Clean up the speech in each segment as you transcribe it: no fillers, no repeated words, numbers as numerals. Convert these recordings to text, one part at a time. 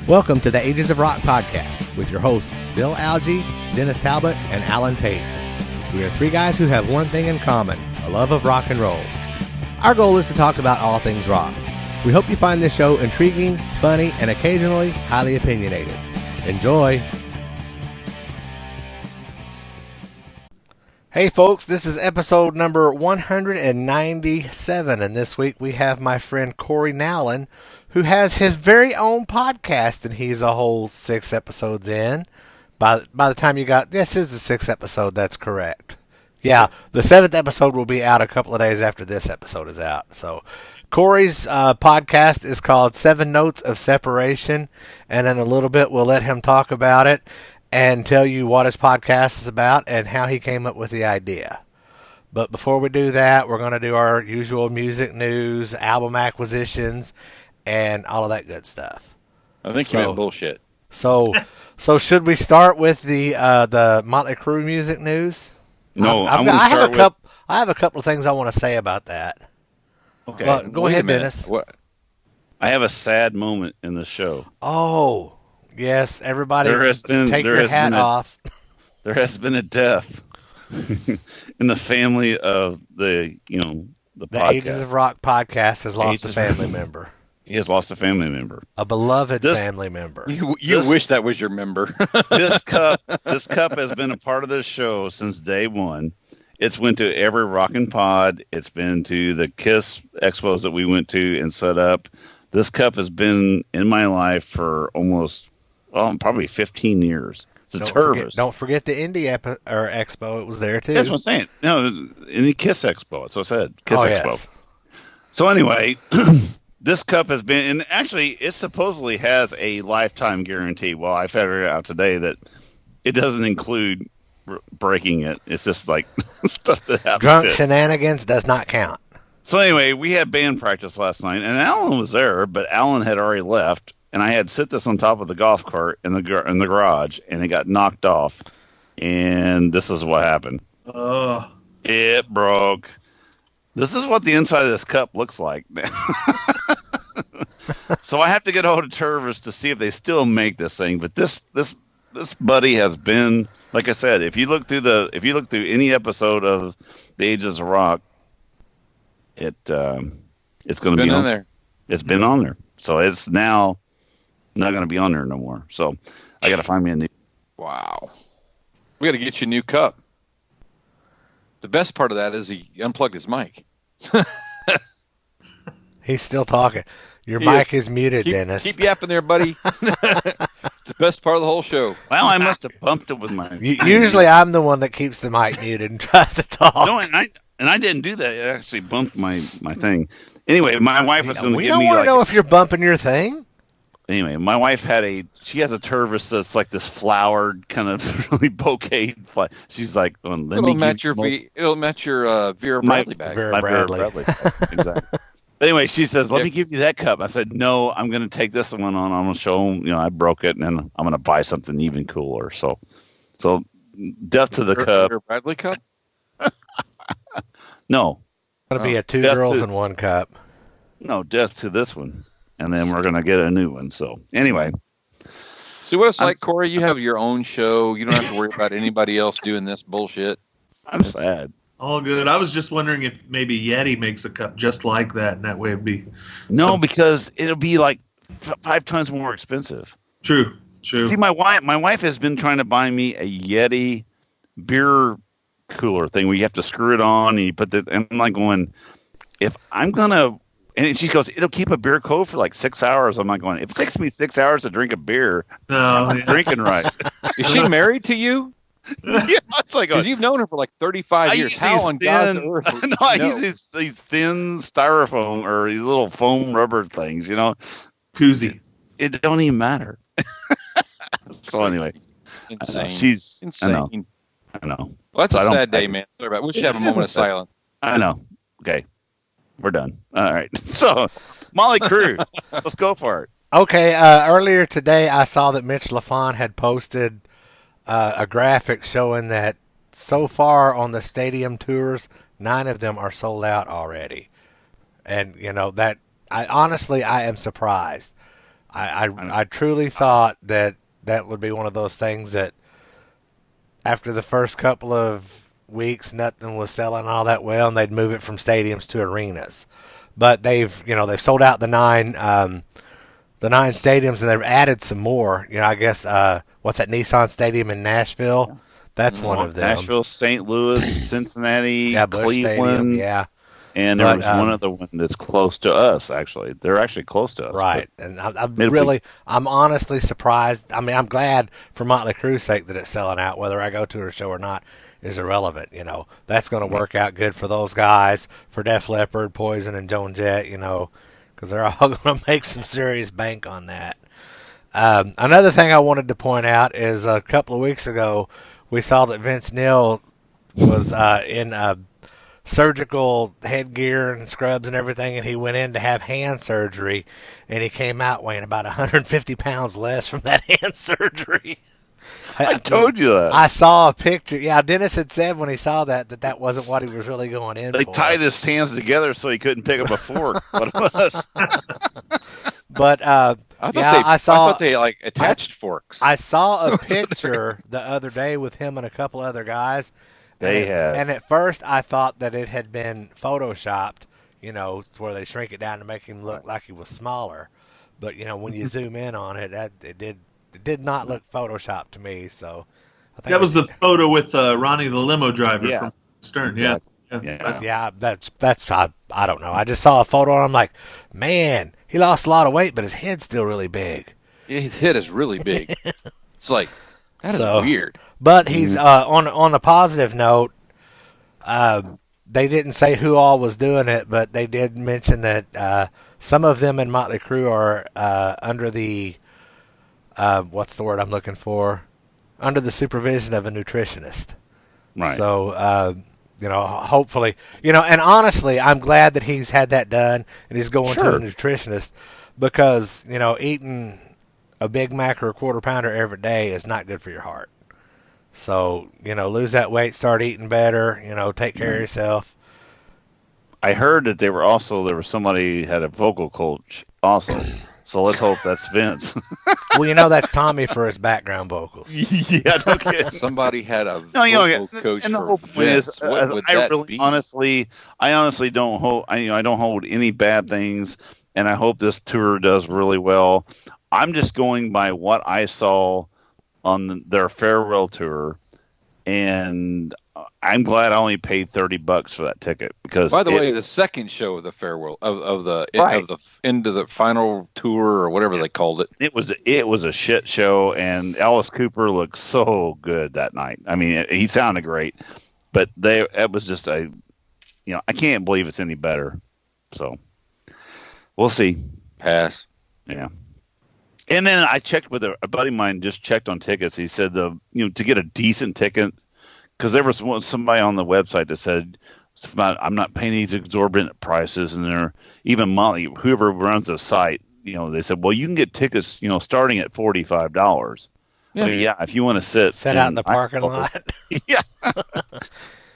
Welcome to the Ages of Rock podcast with your hosts Bill Algie, Dennis Talbot, and Alan Tate. We are three guys who have one thing in common, a love of rock and roll. Our goal is to talk about all things rock. We hope you find this show intriguing, funny, and occasionally highly opinionated. Enjoy! Hey folks, this is episode number 197, and this week we have my friend Corey Nowlin, who has his very own podcast, and he's a whole 6 episodes in. By the time you got, this is the 6th episode, that's correct. Yeah, the 7th episode will be out a couple of days after this episode is out. So Corey's podcast is called 7 Notes of Separation, and in a little bit we'll let him talk about it and tell you what his podcast is about and how he came up with the idea. But before we do that, we're going to do our usual music news, album acquisitions, and all of that good stuff. I think you meant bullshit. So should we start with the Motley Crue music news? No, I have a couple of things I want to say about that. Okay, well, go ahead, Dennis. What? I have a sad moment in the show. Oh, yes, everybody, take your hat off. There has been a death in the family of the podcast. Ages of Rock podcast has lost a family member. He has lost a family member. A beloved family member. You wish that was your member. This cup has been a part of this show since day one. It's went to every Rockin' Pod. It's been to the KISS expos that we went to and set up. This cup has been in my life for almost, probably 15 years. It's a Tervis. Don't forget the Indie Expo. It was there too. That's what I'm saying. No, in the KISS Expo. That's what I said. KISS Expo. Yes. So anyway, this cup has been, and actually it supposedly has a lifetime guarantee. Well, I figured out today that it doesn't include breaking it. It's just like stuff that happens. Drunk shenanigans does not count. So anyway, we had band practice last night, and Alan was there, but Alan had already left, and I had sit this on top of the golf cart in the garage, and it got knocked off, and this is what happened. It broke. This is what the inside of this cup looks like. So I have to get a hold of Tervis to see if they still make this thing. But this buddy has been, like I said, if you look through any episode of The Ages of Rock, it's going to be on there. It's been on there, so it's now not going to be on there no more. So I got to find me a new. Wow, we got to get you a new cup. The best part of that is he unplugged his mic. He's still talking. Your mic is muted, Dennis. Keep yapping there, buddy. It's the best part of the whole show. Well, I must have bumped it with my. Usually, I'm the one that keeps the mic muted and tries to talk. No, and I didn't do that. It actually bumped my thing. Anyway, my wife was going to give me. We don't want to know if you're bumping your thing. Anyway, my wife she has a Tervis that's like this flowered kind of really bouquet. She's like, it'll match your Vera Bradley bag. Vera Bradley. Exactly. But anyway, she says, let me give you that cup. I said, no, I'm going to take this one on. I'm going to show them, I broke it, and then I'm going to buy something even cooler. So death to the cup. Vera Bradley cup? No. It's going to be a 2 girls in 1 cup. No, death to this one. And then we're going to get a new one. So anyway. See what it's like, Corey? You have your own show. You don't have to worry about anybody else doing this bullshit. I'm sad. All good. I was just wondering if maybe Yeti makes a cup just like that, and that way it'd be... No, because it'll be like 5 times more expensive. True. See, my wife has been trying to buy me a Yeti beer cooler thing where you have to screw it on and you put and I'm like going, if I'm going to... And she goes, it'll keep a beer cold for like 6 hours. I'm like going, if it takes me 6 hours to drink a beer, I'm not drinking right. Is she married to you? Yeah, it's like because you've known her for like 35 years. How on God's earth? I use these thin styrofoam or these little foam rubber things, Koozie. It don't even matter. So anyway, insane. She's insane. I know. Well, that's a sad day, man. Sorry about. We should have a moment of silence. I know. Okay, we're done. All right. So, Motley Crue, let's go for it. Okay. Earlier today, I saw that Mitch LaFon had posted a graphic showing that so far on the stadium tours, 9 of them are sold out already. And, that I am surprised. I truly thought that would be one of those things that after the first couple of weeks, nothing was selling all that well, and they'd move it from stadiums to arenas. But they've sold out the 9 stadiums, and they've added some more. I guess what's that Nissan Stadium in Nashville? That's one of them. Nashville, St. Louis, Cincinnati, Busch Cleveland. Stadium, And there was one other one that's close to us, actually. They're actually close to us. Right. And I'm honestly surprised. I mean, I'm glad for Motley Crue's sake that it's selling out. Whether I go to a show or not is irrelevant. That's going to work out good for those guys, for Def Leppard, Poison, and Joan Jett, because they're all going to make some serious bank on that. Another thing I wanted to point out is a couple of weeks ago, we saw that Vince Neil was in surgical headgear and scrubs and everything, and he went in to have hand surgery, and he came out weighing about 150 pounds less from that hand surgery. I told you that. I saw a picture. Yeah, Dennis had said when he saw that wasn't what he was really going in They for. tied his hands together so he couldn't pick up a fork. What it was. But I thought they like attached forks. I saw a picture the other day with him and a couple other guys. And at first I thought that it had been photoshopped, where they shrink it down to make him look like he was smaller. But when you zoom in on it, it did not look photoshopped to me. So I think that was the photo with Ronnie the limo driver from Stern. Exactly. Yeah, that's I don't know. I just saw a photo and I'm like, man, he lost a lot of weight, but his head's still really big. Yeah, his head is really big. It's like that is weird. But he's on a positive note. They didn't say who all was doing it, but they did mention that some of them in Motley Crue are under the what's the word I'm looking for? Under the supervision of a nutritionist. Right. So hopefully, and honestly, I'm glad that he's had that done and he's going to a nutritionist, because eating a Big Mac or a quarter pounder every day is not good for your heart. So, lose that weight, start eating better, take care of yourself. I heard that there was somebody had a vocal coach also. So let's hope that's Vince. Well, that's Tommy for his background vocals. Yeah, okay. Somebody had a vocal coach and the for whole point Vince. is, What would I that really be? honestly don't hold. I don't hold any bad things, and I hope this tour does really well. I'm just going by what I saw on their farewell tour, and I'm glad I only paid $30 for that ticket, because by the way, the second show of the farewell of the end of the final tour or whatever they called it. It was a shit show, and Alice Cooper looked so good that night. I mean, he sounded great, but it was just I can't believe it's any better. So we'll see. Pass. Yeah. And then I checked with a buddy of mine, just checked on tickets. He said to get a decent ticket, because there was somebody on the website that said, I'm not paying these exorbitant prices, and they're even Motley, whoever runs the site, they said, well, you can get tickets, starting at $45. Yeah, if you want to sit out in the parking lot. Yeah.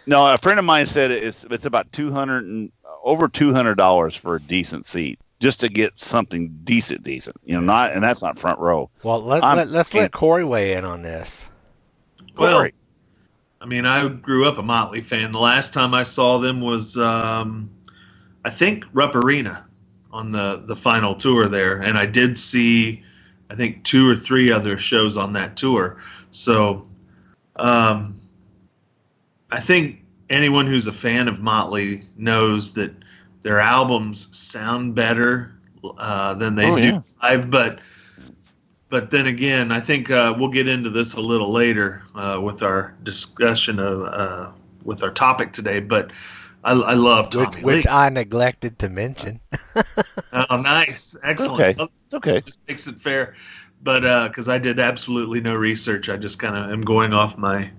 No, a friend of mine said it's about over $200 for a decent seat, just to get something decent, and that's not front row. Well, let's let Corey weigh in on this. Well, I mean, I grew up a Motley fan. The last time I saw them was, I think, Rupp Arena on the final tour there. And I did see, I think, 2 or 3 other shows on that tour. So I think anyone who's a fan of Motley knows that their albums sound better than they do live. But then again, I think we'll get into this a little later with our discussion of with our topic today. But I love Tommy Lee. Which I neglected to mention. Oh, nice. Excellent. Okay. It's okay. Just makes it fair. But because I did absolutely no research. I just kind of am going off my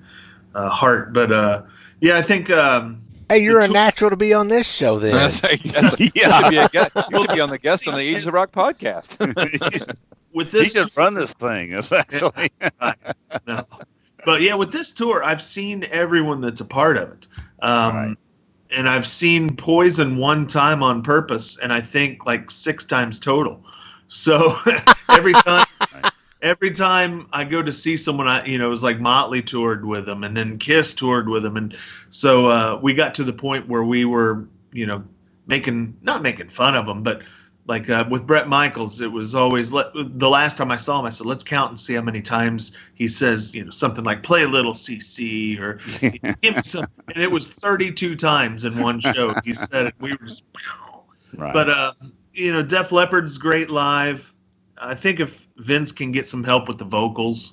heart. But, yeah, I think hey, you're a natural to be on this show then. You should be on the guest on the Ages of Rock podcast. with He this should run this thing. It's actually no. But yeah, with this tour, I've seen everyone that's a part of it. Right. And I've seen Poison one time on purpose, and I think like 6 times total. So every time I go to see someone, it was like Motley toured with them, and then Kiss toured with them, and so we got to the point where we were, not making fun of them, but like with Bret Michaels, it was always the last time I saw him, I said, let's count and see how many times he says, something like "play a little CC" or give me some, and it was 32 times in one show he said it. We were just, Right. but Def Leppard's great live. I think if Vince can get some help with the vocals,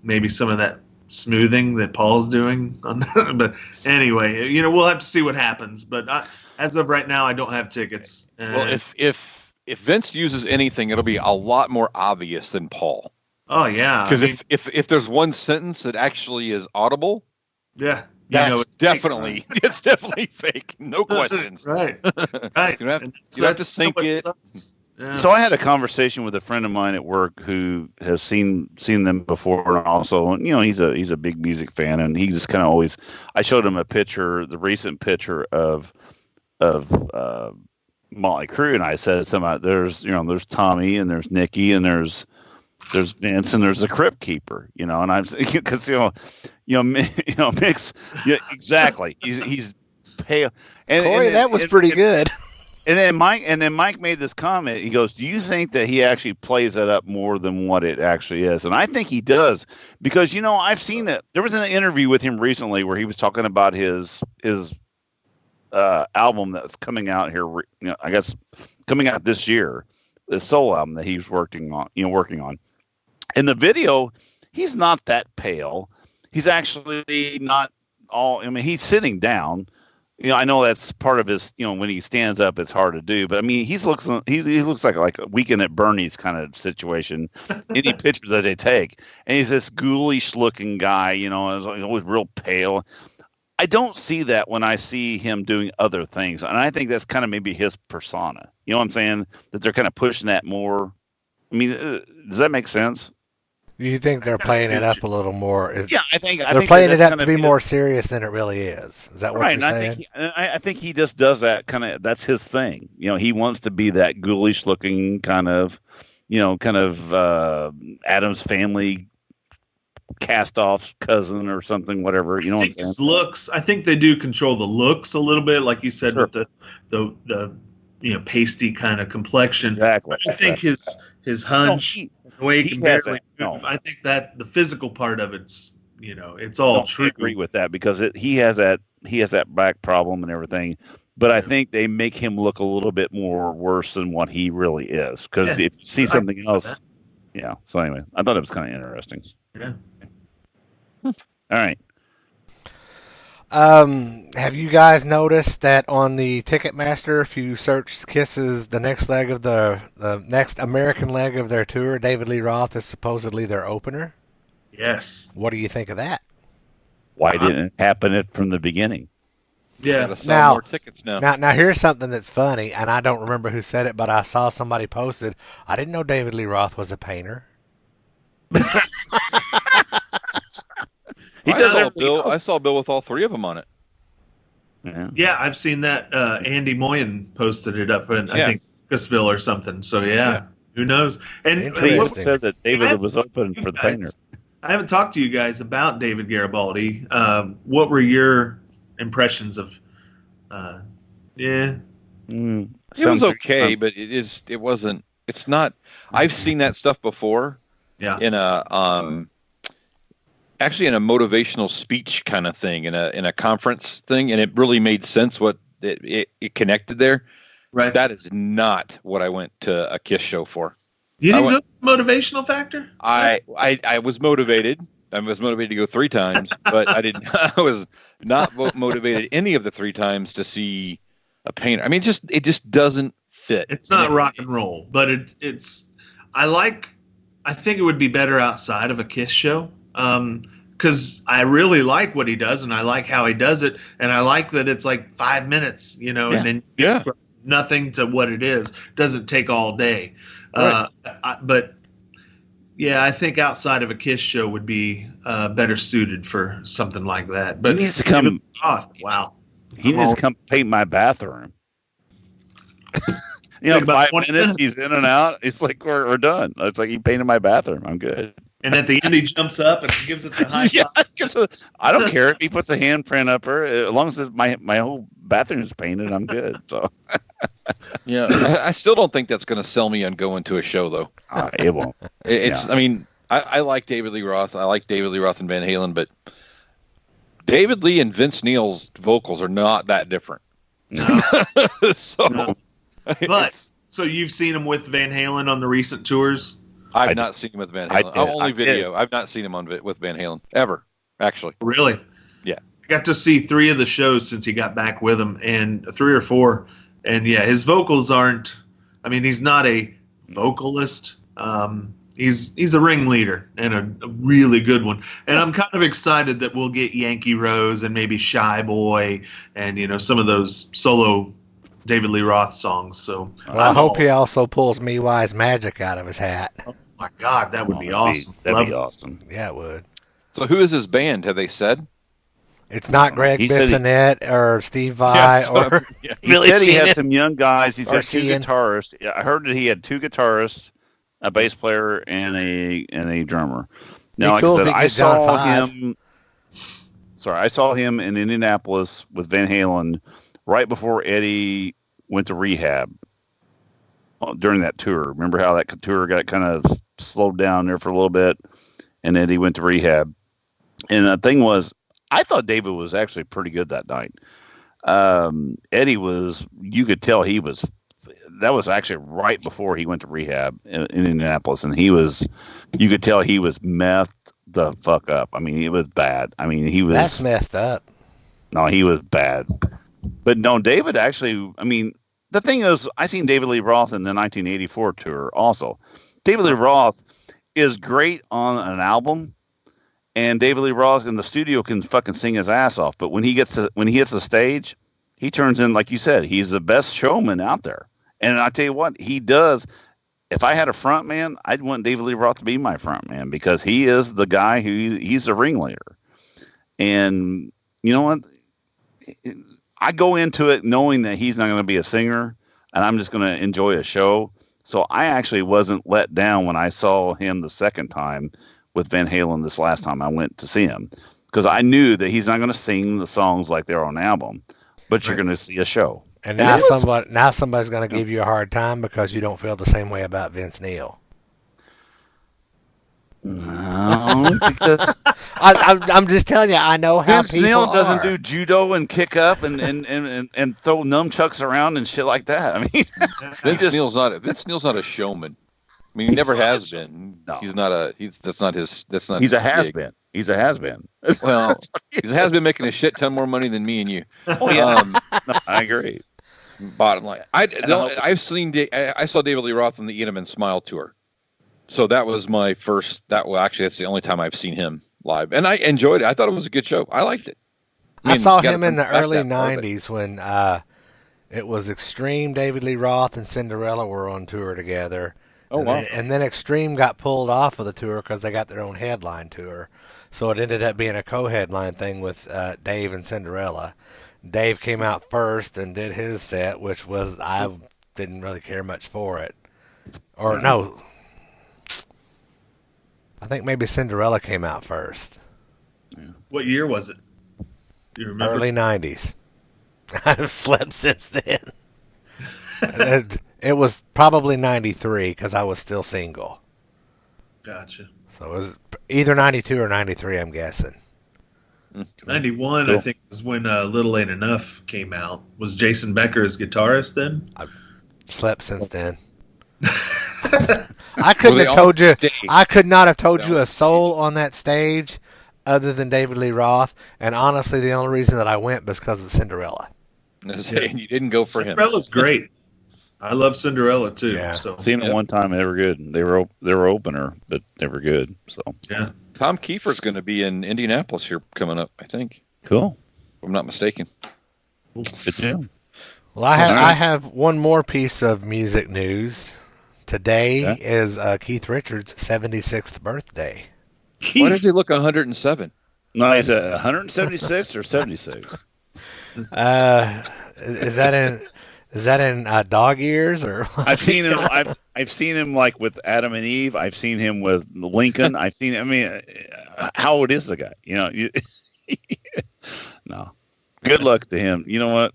maybe some of that smoothing that Paul's doing. But anyway, we'll have to see what happens. But as of right now, I don't have tickets. Well, if Vince uses anything, it'll be a lot more obvious than Paul. Oh yeah, because if there's one sentence that actually is audible, yeah, that's definitely fake. It's definitely fake. No questions. Right. You have to sync it. Yeah. So I had a conversation with a friend of mine at work who has seen them before, and also, he's a big music fan, and he just kind of always. I showed him the recent picture of Motley Crue, and I said something about there's Tommy and there's Nikki and there's Vince and there's the Crypt Keeper, and I'm because Mick's, exactly, he's pale. And Corey, that was pretty good. And then Mike made this comment. He goes, "Do you think that he actually plays that up more than what it actually is?" And I think he does, because I've seen that. There was an interview with him recently where he was talking about his album that's coming out here. I guess coming out this year, the solo album that he's working on. In the video, he's not that pale. He's actually not all. I mean, he's sitting down. I know that's part of his. When he stands up, it's hard to do. But I mean, he looks like a Weekend at Bernie's kind of situation. Any pictures that they take, and he's this ghoulish looking guy. He's always real pale. I don't see that when I see him doing other things, and I think that's kind of maybe his persona. You know what I'm saying? That they're kind of pushing that more. I mean, does that make sense? You think they're playing it up a little more? Yeah, I think they're playing it up to be more serious than it really is. Is that what you're saying? I think he just does that kind of. That's his thing. He wants to be that ghoulish looking kind of, Addams Family cast off cousin or something, whatever. I think his looks. I think they do control the looks a little bit, like you said, sure, with the pasty kind of complexion. Exactly. I think his hunch. The way he can barely move. I think that the physical part of it's all true. I agree with that, because he has that back problem and everything, but I think they make him look a little bit more worse than what he really is, because if you see something else, so anyway, I thought it was kind of interesting. Yeah. All right. Have you guys noticed that on the Ticketmaster, if you search Kiss's the next leg of the next American leg of their tour, David Lee Roth is supposedly their opener? Yes. What do you think of that? Why didn't it happen from the beginning? Yeah. Sell more tickets now. Now here's something that's funny, and I don't remember who said it, but I saw somebody posted. I didn't know David Lee Roth was a painter. I saw Bill with all 3 of them on it. Yeah, I've seen that. Andy Moyen posted it up in, I think, Chrisville or something. So, yeah. Who knows? And he said that David was open for the painter. I haven't talked to you guys about David Garibaldi. What were your impressions of It was okay, but it wasn't. It's not. I've seen that stuff before. Yeah. In a actually in a motivational speech kind of thing, in a conference thing, and it really made sense what it connected there. Right. That is not what I went to a Kiss show for. You didn't go for the motivational factor? I was motivated. I was motivated to go 3 times, but I didn't. I was not motivated any of the 3 times to see a painter. I mean, it just doesn't fit. It's not rock and roll, but it's. I think it would be better outside of a Kiss show, because I really like what he does, and I like how he does it, and I like that it's like 5 minutes, and then from nothing to what it is. Doesn't take all day. Right. But Yeah, I think outside of a Kiss show would be better suited for something like that. But He needs to come. Wow. He needs to come paint my bathroom. You know, Take about 5 20 minutes, he's in and out. It's like we're done. It's like he painted my bathroom. I'm good. And at the end, he jumps up and gives it the high Yeah, five. 'cause, I don't care if he puts a handprint up her. As long as my whole bathroom is painted, I'm good. So Yeah, I still don't think that's going to sell me on going to a show, though. it won't. It's. Yeah. I mean, I like David Lee Roth. I like David Lee Roth and Van Halen, but David Lee and Vince Neil's vocals are not that different. No. So, No. But so you've seen him with Van Halen on the recent tours? I've not seen him with Van I Halen. did. Only video. I've not seen him with Van Halen ever, actually. Really? Yeah. I got to see 3 of the shows since he got back with him, and 3 or 4. And yeah, his vocals aren't. I mean, he's not a vocalist. He's a ringleader and a really good one. And I'm kind of excited that we'll get Yankee Rose and maybe Shy Boy and some of those solo David Lee Roth songs. So Well, I hope he also pulls Me Wise Magic out of his hat. Oh my God, that would be That'd awesome. That'd Love be it. awesome. Yeah, it would. So, who is his band? Have they said? It's not Greg He said Bissonette or Steve Vai or He Billy said he has Sheehan. some young guys. He's Or got 2 Sheehan. guitarists. Yeah, I heard that he had 2 guitarists, a bass player, and a drummer. Now, like cool I if said, he I could John saw Five. him. Sorry, I saw him in Indianapolis with Van Halen right before Eddie went to rehab during that tour. Remember how that tour got kind of slowed down there for a little bit, and then he went to rehab. And the thing was, I thought David was actually pretty good that night. Eddie was, you could tell he was, that was actually right before he went to rehab in Indianapolis. And you could tell he was methed the fuck up. I mean, it was bad. I mean, That's messed up. no, he was bad. But no, David actually, I mean, the thing is, I seen David Lee Roth in the 1984 tour also. David Lee Roth is great on an album. And David Lee Roth in the studio can fucking sing his ass off, but when he hits the stage, he turns in, like you said, he's the best showman out there. And I tell you what, he does. If I had a front man, I'd want David Lee Roth to be my front man because he is the guy he's the ringleader. And you know what? I go into it knowing that he's not going to be a singer, and I'm just going to enjoy a show. So I actually wasn't let down when I saw him the second time with Van Halen this last time I went to see him, because I knew that he's not going to sing the songs like they're on the album, but you're going to see a show. And now somebody's going to give you a hard time because you don't feel the same way about Vince Neil. No, because I'm just telling you, I know how Vince people Neil are. doesn't do judo and kick up and throw nunchucks around and shit like that. I mean, Vince Neil's not a showman. I mean, he never has been. No. He's not a. That's not his he's a gig. has-been. He's a has-been. Well, he has been making a shit ton more money than me and you. Oh yeah, no, I agree. Bottom line, I saw David Lee Roth on the Eat 'Em and Smile tour, so that was my first. Actually, that's the only time I've seen him live, and I enjoyed it. I thought it was a good show. I liked it. I saw him gotta in the bring back early that part of it. '90s when it was Extreme, David Lee Roth, and Cinderella were on tour together. Oh, wow. And then Extreme got pulled off of the tour because they got their own headline tour. So it ended up being a co-headline thing with Dave and Cinderella. Dave came out first and did his set, which was, I didn't really care much for it. Or no, I think maybe Cinderella came out first. What year was it? Do you remember? Early 90s. I've slept since then. It was probably 93 because I was still single. Gotcha. So it was either 92 or 93, I'm guessing. 91, Cool. I think, is when Little Ain't Enough came out. Was Jason Becker his guitarist then? Slept since then. I couldn't Were they have told on you. stage? I could not have told No. you a soul on that stage other than David Lee Roth. And honestly, the only reason that I went was because of Cinderella. And you didn't go for him. Cinderella's great. I love Cinderella too. Yeah. So Seen them one time, and they were good. They were opener, but they were good. So yeah. Tom Kiefer's going to be in Indianapolis here coming up, I think, cool. if I'm not mistaken. Good deal. Well, I have one more piece of music news Today is Keith Richards' 76th birthday. Why does he look 107? No, he's at 176 or 76. Is that in dog ears or? I've seen him. I've seen him like with Adam and Eve. I've seen him with Lincoln. I've seen. I mean, how old is the guy? You know. No. Good luck to him. You know what?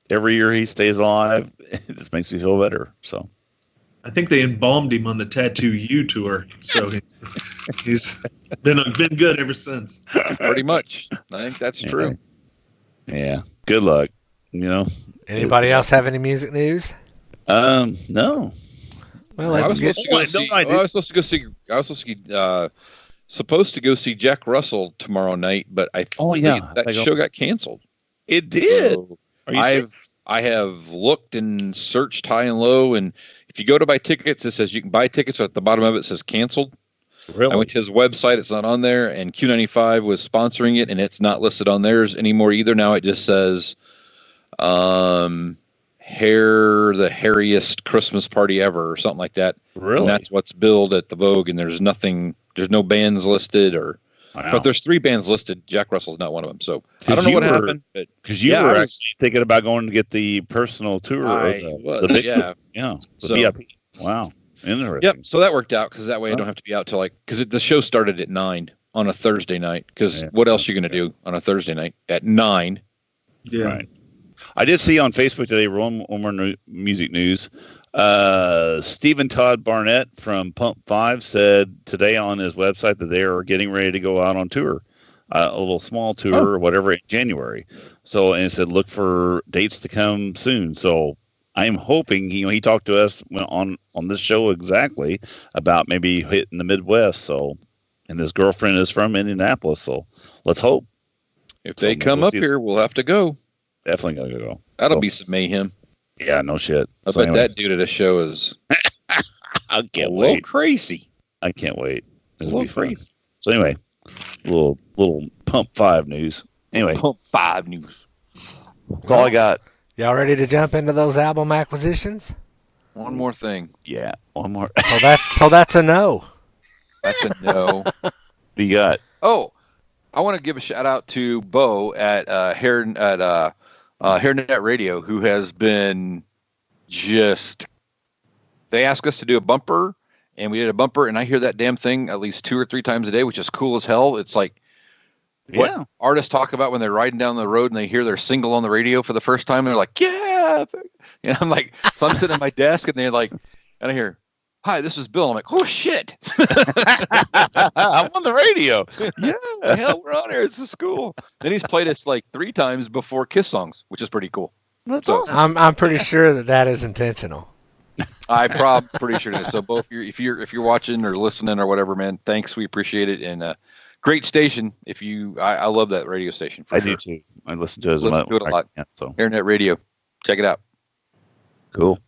Every year he stays alive, it just makes me feel better. So. I think they embalmed him on the Tattoo U tour, so he's been good ever since. Pretty much. I think that's true. Yeah. Good luck. You know. Anybody else have any music news? No. Well, I was supposed to go see Jack Russell tomorrow night, but I think that show got canceled. It did. So I have looked and searched high and low, and if you go to buy tickets, it says you can buy tickets, but at the bottom of it says canceled. Really? I went to his website, it's not on there, and Q95 was sponsoring it, and it's not listed on theirs anymore either. Now it just says the hairiest Christmas party ever or something like that. Really? And that's what's billed at the Vogue, and there's no bands listed but there's 3 bands listed. Jack Russell's not one of them. So I don't know what happened. Because you were actually thinking about going to get the personal tour. The VIP. Wow. Interesting. Yep. So that worked out because that way I don't have to be out till because the show started at 9 on a Thursday night. Because what else are you going to do on a Thursday night at 9? Yeah. Right. I did see on Facebook today, one more music news. Stephen Todd Barnett from Pump 5 said today on his website that they are getting ready to go out on tour, a little small tour or whatever in January. So, and it said look for dates to come soon. So I'm hoping, he talked to us on this show exactly about maybe hitting the Midwest. So, and his girlfriend is from Indianapolis. So let's hope. If they come up here, we'll have to go. Definitely going to go. That'll be some mayhem. Yeah, no shit. I bet that dude at a show is I can't little wait. Crazy. I can't wait. It'll be crazy. So anyway, little Pump 5 news. Anyway, Pump 5 news. That's all I got. Y'all ready to jump into those album acquisitions? One more thing. Yeah, one more. So that's a no. That's a no. What do you got? Oh, I want to give a shout out to Bo at HairNet Radio, who has been they asked us to do a bumper, and we did a bumper, and I hear that damn thing at least 2 or 3 times a day, which is cool as hell. It's like what artists talk about when they're riding down the road and they hear their single on the radio for the first time. They're like, yeah. And I'm like, so I'm sitting at my desk, and they're like, and I hear, hi, this is Bill. I'm like, oh, shit. I'm on the radio. Yeah, hell, we're on here. This is cool. Then he's played us like 3 times before Kiss songs, which is pretty cool. That's awesome. I'm pretty sure that is intentional. I'm pretty sure it is. So both if you're watching or listening or whatever, man, thanks. We appreciate it. And great station. I love that radio station. I do too. I listen to it a lot. So Internet Radio. Check it out. Cool.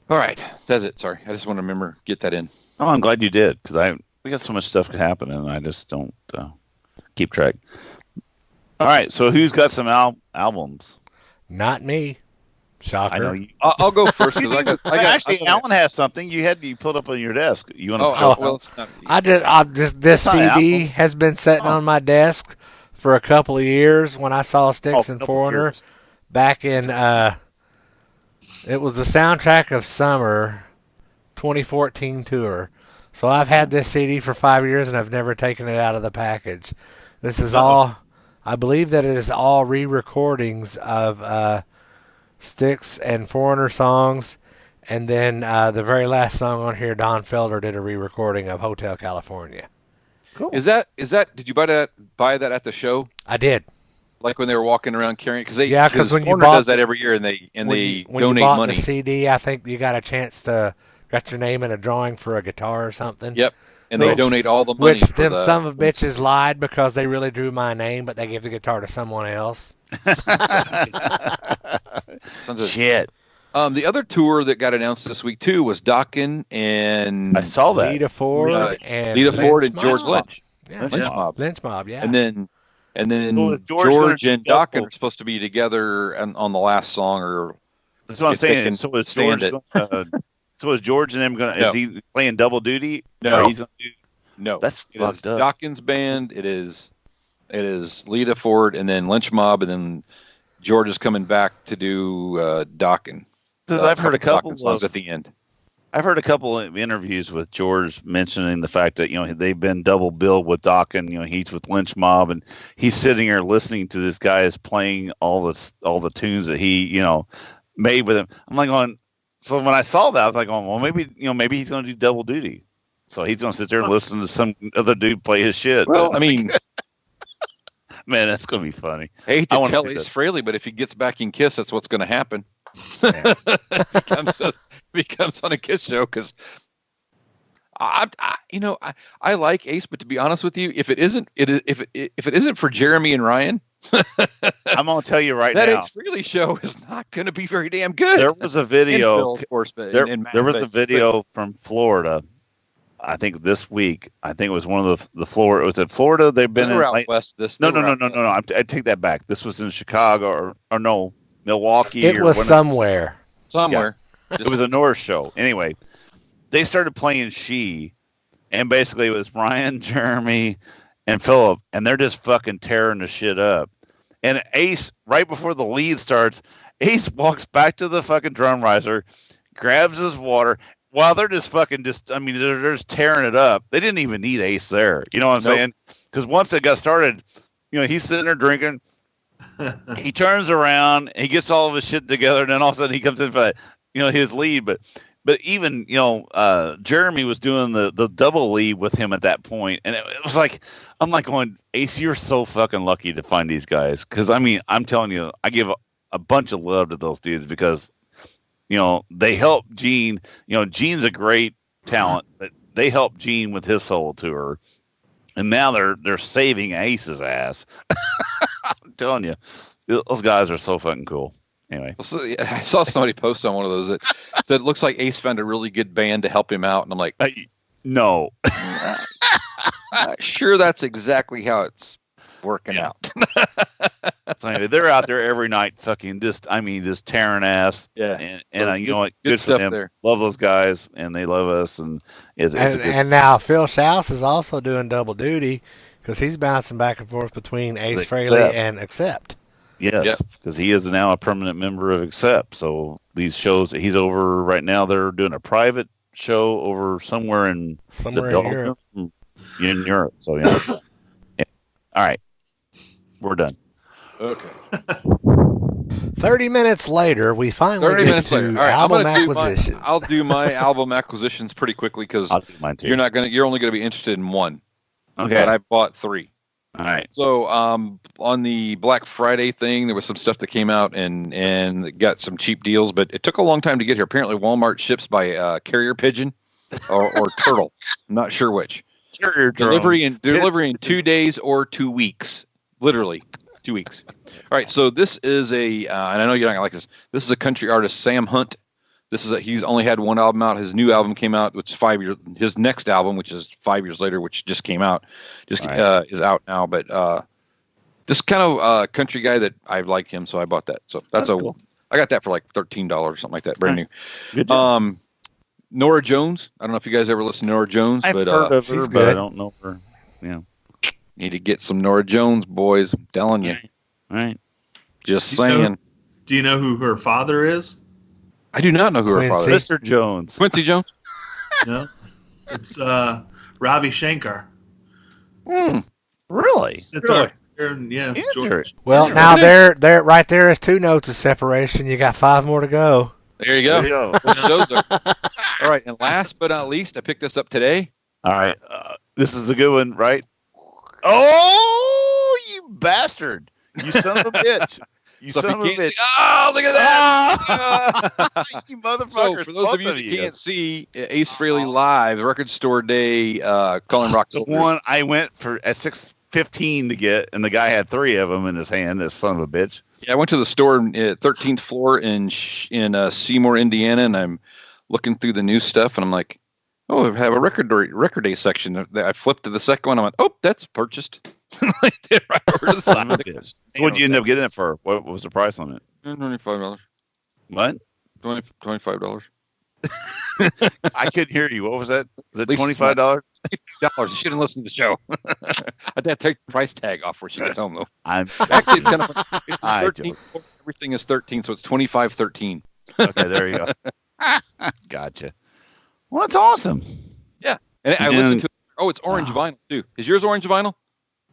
All right. That's it. Sorry. I just want to get that in. Oh, I'm glad you did, because we got so much stuff happening, and I just don't keep track. All right. So who's got some albums? Not me. Shocker. I know you. I'll go first. Actually, Alan has something. You pulled up on your desk. You want to? Well, it's not. This CD has been sitting on my desk for a couple of years. When I saw Styx and Foreigner back in, it was the soundtrack of Summer 2014 tour. So I've had this CD for 5 years and I've never taken it out of the package. This is all. I believe that it is all re-recordings of Styx and Foreigner songs, and then the very last song on here, Don Felder did a re-recording of Hotel California. Cool. Is that? Did you buy that at the show? I did. Like when they were walking around carrying, because when Foreigner does that every year, and they donate when you bought money. The CD, I think you got a chance to got your name in a drawing for a guitar or something. Yep. And they donate all the money. Which them some of bitches lied because they really drew my name, but they gave the guitar to someone else. Shit. The other tour that got announced this week too was Dokken and I saw that. Lita Ford and George Lynch. Yeah, Lynch Mob. Yeah. And then so George and Dokken are supposed to be together on the last song, or that's what I'm saying. So is George So is George and them gonna? No. Is he playing double duty? No. Or he's gonna do, No, that's it is fucked up. Dawkins Band. It is Lita Ford, and then Lynch Mob, and then George is coming back to do Dawkins. Because I've heard a couple songs at the end. I've heard a couple of interviews with George mentioning the fact that they've been double billed with Dawkins. He's with Lynch Mob, and he's sitting here listening to this guy is playing all the tunes that he made with him. I'm like going. So when I saw that, I was like, well, maybe he's going to do double duty. So he's going to sit there and listen to some other dude play his shit. Well, I mean, man, that's going to be funny. I hate to tell Ace Frehley, but if he gets back in Kiss, that's what's going to happen. Yeah. becomes on a Kiss show because I like Ace, but to be honest with you, if it isn't for Jeremy and Ryan, I'm going to tell you right that now, Ace Frehley show is not going to be very damn good. There was a video, Phil, of course, but there was a video from Florida. I think this week. I think it was one of the Florida. Was it Florida? They've been out west. No. I take that back. This was in Chicago or no, Milwaukee. It was somewhere. Somewhere. Yeah. It was a North show. Anyway, they started playing She, and basically it was Ryan, Jeremy, and Philip, and they're just fucking tearing the shit up. And Ace, right before the lead starts, Ace walks back to the fucking drum riser, grabs his water. While they're just fucking they're just tearing it up. They didn't even need Ace there. You know what I'm saying? Because once it got started, he's sitting there drinking. He turns around, he gets all of his shit together, and then all of a sudden he comes in for his lead. But even Jeremy was doing the double lead with him at that point, and it was like I'm like going, Ace, you're so fucking lucky to find these guys. Because I'm telling you, I give a bunch of love to those dudes because. They help Gene. Gene's a great talent, but they helped Gene with his solo tour, and now they're saving Ace's ass. I'm telling you, those guys are so fucking cool. Anyway, so, I saw somebody post on one of those that said it looks like Ace found a really good band to help him out, and I'm like, no, sure, that's exactly how it's working out. So anyway, they're out there every night, fucking just tearing ass. Yeah, and you know what? Good stuff for them. there. Love those guys, and they love us, and and now Phil Schaus is also doing double duty because he's bouncing back and forth between Ace Frehley and Accept. Yes, because he is now a permanent member of Accept. So these shows that he's over right now, they're doing a private show over somewhere in Europe. In Europe. So yeah. All right, we're done. Okay. 30 minutes later, we finally get to All right, album acquisitions. I'll do my album acquisitions pretty quickly because you're only gonna be interested in one. Okay. But I bought 3. All right. So on the Black Friday thing, there was some stuff that came out and got some cheap deals, but it took a long time to get here. Apparently, Walmart ships by carrier pigeon or turtle. I'm not sure which. Delivery in 2 days or 2 weeks. Literally 2 weeks. All right, so this is and I know you're not gonna like this. This is a country artist, Sam Hunt. He's only had one album out. His new album came out, which is 5 years. His next album, which is 5 years later, which just came out, is out now. But this kind of country guy that I like him, so I bought that. So that's cool. I got that for like $13 or something like that, brand new. Good job. Nora Jones. I don't know if you guys ever listen to Nora Jones, I've but heard of her, she's but good. I don't know her. Yeah. Need to get some Nora Jones, boys. I'm telling you. All right. Just saying. Do you know who her father is? I do not know who her father is. Mr. Jones. Quincy Jones? No. It's Ravi Shankar. Really? Sitar. Yeah. George. Well, now there right there is 2 notes of separation. You got 5 more to go. There you go. Those are. All right, and last but not least, I picked this up today. All right. This is a good one, right? Oh, you bastard. You son of a bitch. You son of a bitch. Oh, look at that. You motherfucker. So, for those of you that can't see, Ace Frehley Live, Record Store Day, Calling Rock the Soldiers. one I went for at 6:15 to get, and the guy had 3 of them in his hand, this son of a bitch. Yeah, I went to the store at 13th floor in Seymour, Indiana, and I'm looking through the new stuff, and I'm like, oh, I have a record day section. I flipped to the second one. I went, oh, that's purchased. Right over to the side. So what did you end up getting it for? What was the price on it? $25. What? $25. I couldn't hear you. What was that? Was it Lisa's $25? $50. She didn't listen to the show. I'd have to take the price tag off where she gets home, though. Actually, It's kind of it's I 13. Everything is 13, so it's 25.13. okay, there you go. Gotcha. Well, that's awesome. Yeah, and I listened to it. Oh, it's orange vinyl too. Is yours orange vinyl?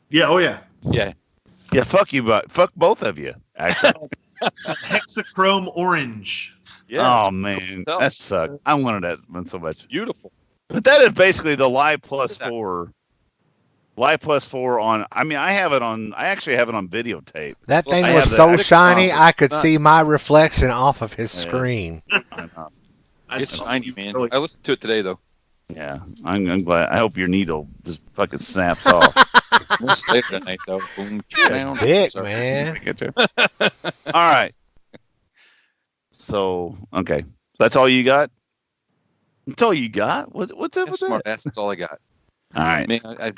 Yeah. Oh yeah. Yeah. Yeah. Fuck you, but fuck both of you. Actually. Hexachrome orange. Yeah. Oh man, that sucked. I wanted that one so much. Beautiful. But that is basically the Live Plus 4. Live Plus 4 on. I mean, I have it on. I actually have it on videotape. That thing I was have so the- shiny, I could see my reflection off of his screen. I know. It's saw shiny, you man. really- I listened to it today, though. Yeah, I'm glad. I hope your needle just fucking snaps off. It's late at night, though. Boom, down. Dick, Sorry. man. Get you. All right. So okay, that's all you got. That's all you got. What's up Yeah, with smart that? ass. That's all I got. All right. Man, God,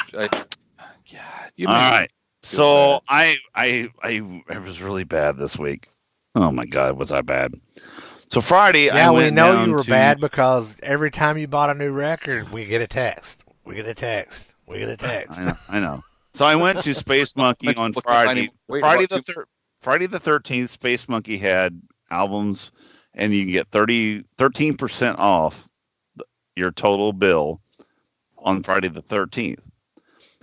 you All made me right. feel So bad. I was really bad this week. Oh my God, was I bad? So Friday, I Yeah, we went know down you were to- bad because every time you bought a new record, we get a text. We get a text. We get a text. I know. So I went to Space Monkey on Look, Friday. wait, Friday what, Friday the 13th, Space Monkey had albums, and you can get 13% off your total bill on Friday the 13th.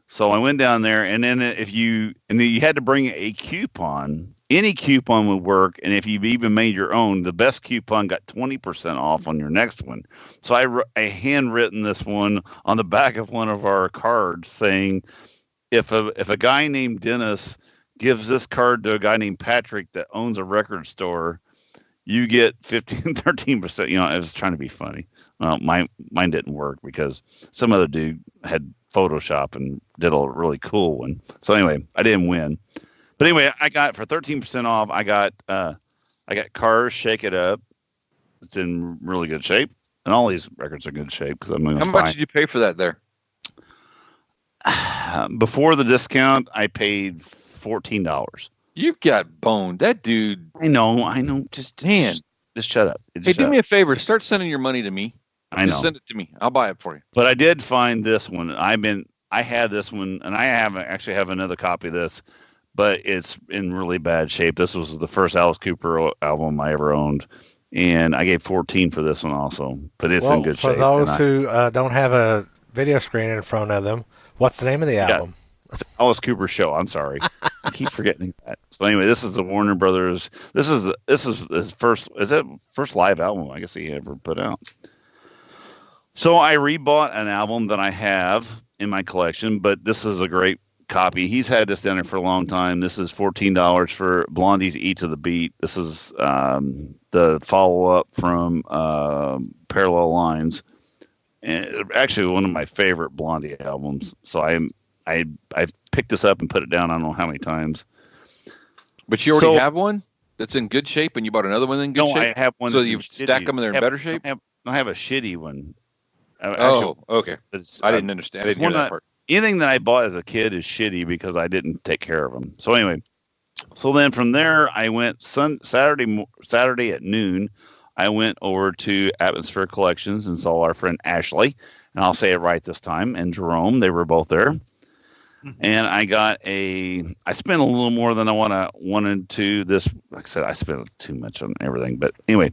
So I went down there, and then you had to bring a coupon. Any coupon would work, and if you even made your own, the best coupon got 20% off on your next one. So I handwritten this one on the back of one of our cards saying, if a guy named Dennis gives this card to a guy named Patrick that owns a record store, you get 13%. You know, I was trying to be funny. Mine didn't work because some other dude had Photoshop and did a really cool one. So anyway, I didn't win. But anyway, I got for 13% off. I got Cars, Shake It Up. It's in really good shape, and all these records are in good shape because I'm going to How much did you pay for that there? Before the discount, I paid $14. You got boned. That dude. I know. Just shut up. Hey, do me a favor. Start sending your money to me. Just send it to me. I'll buy it for you. But I did find this one. I had this one, and I have another copy of this, but it's in really bad shape. This was the first Alice Cooper album I ever owned, and I gave 14 for this one also. But it's in good shape. For those who don't have a video screen in front of them, what's the name of the album? It's Alice Cooper Show. I'm sorry, I keep forgetting that. So anyway, this is the Warner Brothers. This is his first. Is it first live album I guess he ever put out? So I rebought an album that I have in my collection, but this is a great copy. He's had this down there for a long time. This is $14 for Blondie's Eat to the Beat. This is the follow-up from Parallel Lines, and actually one of my favorite Blondie albums. So I picked this up and put it down I don't know how many times. But you already have one that's in good shape, and you bought another one in good shape? No, I have one. So you stack them and they're in better shape? I have a shitty one. Okay. I didn't understand. I didn't hear that part. Anything that I bought as a kid is shitty because I didn't take care of them. So anyway, then from there I went Saturday at noon. I went over to Atmosphere Collections and saw our friend Ashley, and I'll say it right this time, and Jerome. They were both there. Mm-hmm. And I spent a little more than I wanted to. This, like I said, I spent too much on everything. But anyway,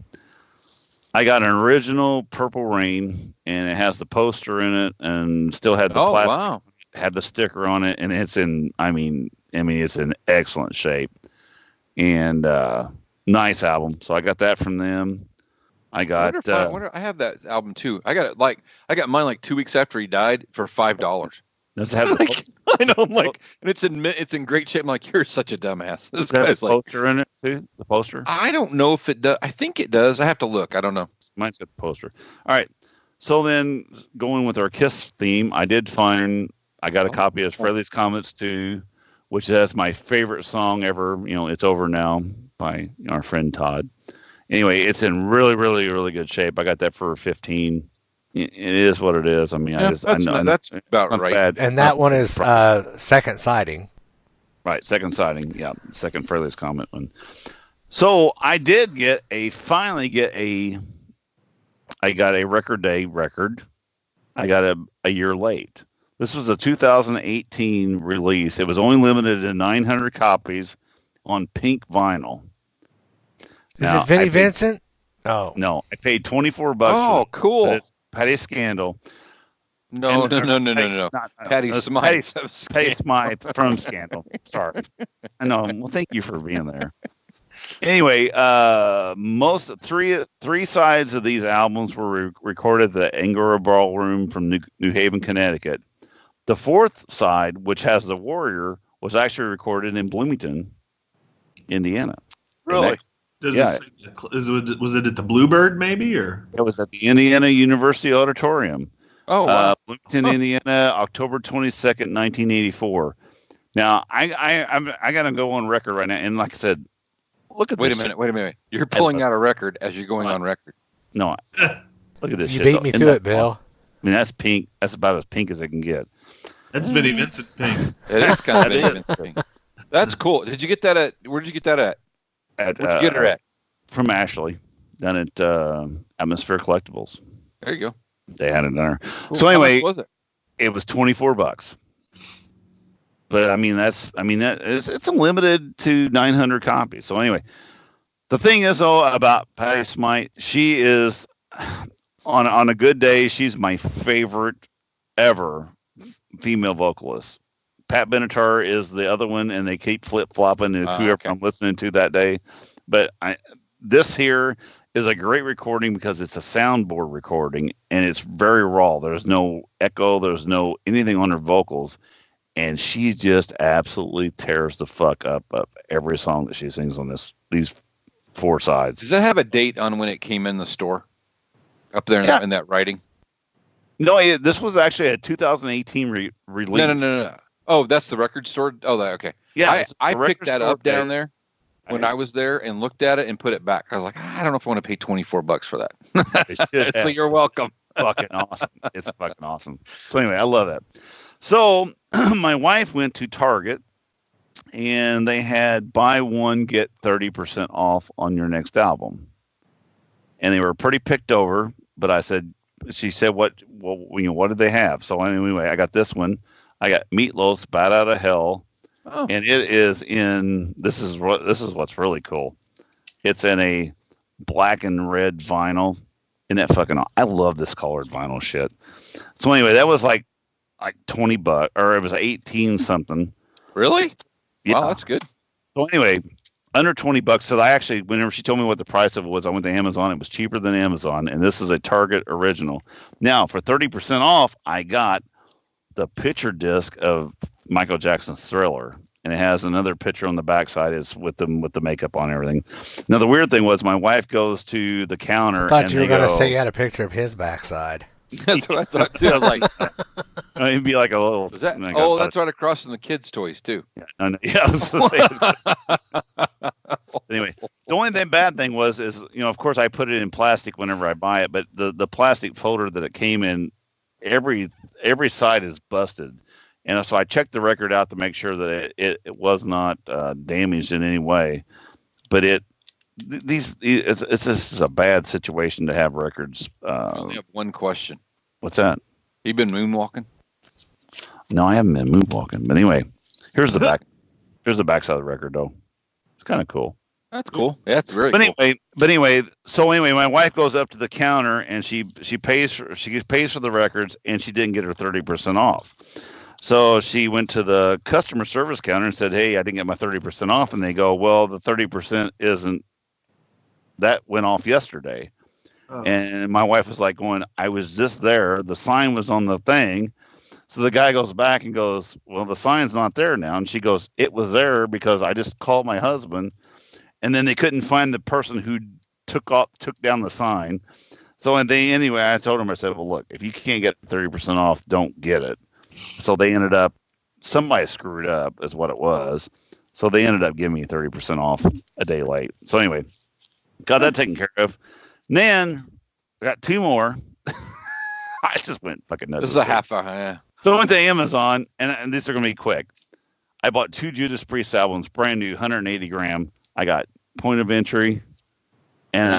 I got an original Purple Rain, and it has the poster in it, and still had the plastic. Wow. Had the sticker on it, and it's in. I mean, it's in excellent shape, and nice album. So I got that from them. I got. I have that album too. I got mine like 2 weeks after he died for $5. Does it have the I know. I'm like, and it's in great shape. I'm like, you're such a dumbass. This guy's guy's like, poster in it too. The poster. I don't know if it does. I think it does. I have to look. I don't know. Mine's got the poster. All right. So then, going with our Kiss theme, I did find I got a copy of Frehley's Comets too, which has my favorite song ever. You know, It's Over Now by our friend Todd. Anyway, it's in really, really, really good shape. I got that for 15. It is what it is. I mean, yeah, that's about right. Bad. And that one is Second Sighting. Right, Second Sighting. Yeah, second Frehley's Comet one. So I did finally get a I got a record day record. I got a year late. This was a 2018 release. It was only limited to 900 copies on pink vinyl. Is it Vinnie Vincent? Oh. No, I paid $24 Oh, cool. It's Patty Scandal. No. Patty Smythe. Patty Smythe from Scandal. Sorry. I know. Well, thank you for being there. Anyway, three sides of these albums were recorded at the Angora Ballroom from New Haven, Connecticut. The fourth side, which has the Warrior, was actually recorded in Bloomington, Indiana. Really? Was it at the Bluebird maybe, or it was at the Indiana University Auditorium? Oh, wow. Bloomington, Indiana, October 22nd, 1984. Now, I got to go on record right now, and like I said, look at this. Wait a minute. You're pulling out a record as you're going on record. No, look at this. You shit. beat me to it, Bill. Awesome? I mean, that's pink. That's about as pink as it can get. that's Vinnie Vincent pink. It is kind of Vinnie Vincent pink. That's cool. Where did you get that at? Where'd you get her at? From Ashley, down at Atmosphere Collectibles. There you go. They had it there. Cool. So anyway, how much was it was $24. But I mean, it's limited to 900 copies. So anyway, the thing is though about Patty Smythe, she is on a good day, she's my favorite ever female vocalist. Pat Benatar is the other one, and they keep flip flopping. Is whoever I'm listening to that day. But this here is a great recording because it's a soundboard recording and it's very raw. There's no echo. There's no anything on her vocals. And she just absolutely tears the fuck up of every song that she sings on these four sides. Does that have a date on when it came in the store? Up there in that writing? No, this was actually a 2018 release. No. Oh, that's the record store? Oh, okay. Yeah. I picked that up down there when I was there and looked at it and put it back. I was like, I don't know if I want to pay $24 for that. So you're welcome. Fucking awesome. It's fucking awesome. So anyway, I love that. So my wife went to Target and they had buy one, get 30% off on your next album. And they were pretty picked over, but she said, what did they have? So anyway, I got this one. I got Meatloaf's Bat Out of Hell. Oh. And it is this is what's really cool. It's in a black and red vinyl. Isn't that fucking I love this colored vinyl shit. So anyway, that was like $20, or it was 18 something. Really? Yeah. Wow, that's good. So anyway, under $20. So I actually, whenever she told me what the price of it was, I went to Amazon. It was cheaper than Amazon, and this is a Target original. Now for 30% off, I got the picture disc of Michael Jackson's Thriller, and it has another picture on the backside is with the makeup on and everything. Now the weird thing was my wife goes to the counter. I thought you were going to say you had a picture of his backside. That's what I thought too. I was like, it'd be like a little. Is that? Like that's right across from the kids' toys too. Yeah, I was going to say. Anyway, the only bad thing is of course I put it in plastic whenever I buy it, but the plastic folder that it came in, every side is busted. And so I checked the record out to make sure that it was not damaged in any way. But it's just a bad situation to have records. I only have one question. What's that? You been moonwalking? No, I haven't been moonwalking. But anyway, here's the back. Here's the backside of the record, though. It's kind of cool. That's cool. Yeah, that's very cool. But anyway, my wife goes up to the counter and she pays for the records, and she didn't get her 30% off. So she went to the customer service counter and said, "Hey, I didn't get my 30% off." And they go, "Well, the 30% that went off yesterday." Oh. And my wife was like going, "I was just there. The sign was on the thing." So the guy goes back and goes, "Well, the sign's not there now." And she goes, "It was there because I just called my husband." And then they couldn't find the person who took down the sign. So anyway, I told him, I said, "Well, look, if you can't get 30% off, don't get it." So they ended up, somebody screwed up is what it was. So they ended up giving me 30% off a day late. So anyway, got that taken care of. And then I got two more. I just went fucking nuts. This is a half hour, yeah. So I went to Amazon, and these are going to be quick. I bought 2 Judas Priest albums, brand new, 180 gram. I got Point of Entry, and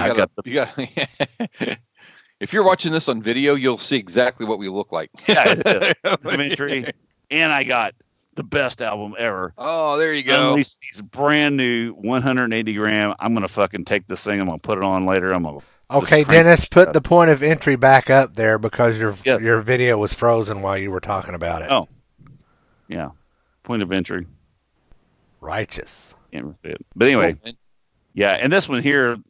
If you're watching this on video, you'll see exactly what we look like. Yeah, documentary. And I got the best album ever. Oh, there you go. Unleashed these brand new 180 gram. I'm gonna fucking take this thing. I'm gonna put it on later. I'm gonna. Okay, Dennis, put the point of entry back up there because your video was frozen while you were talking about it. Oh, yeah, point of entry. Righteous. But anyway, yeah, and this one here, of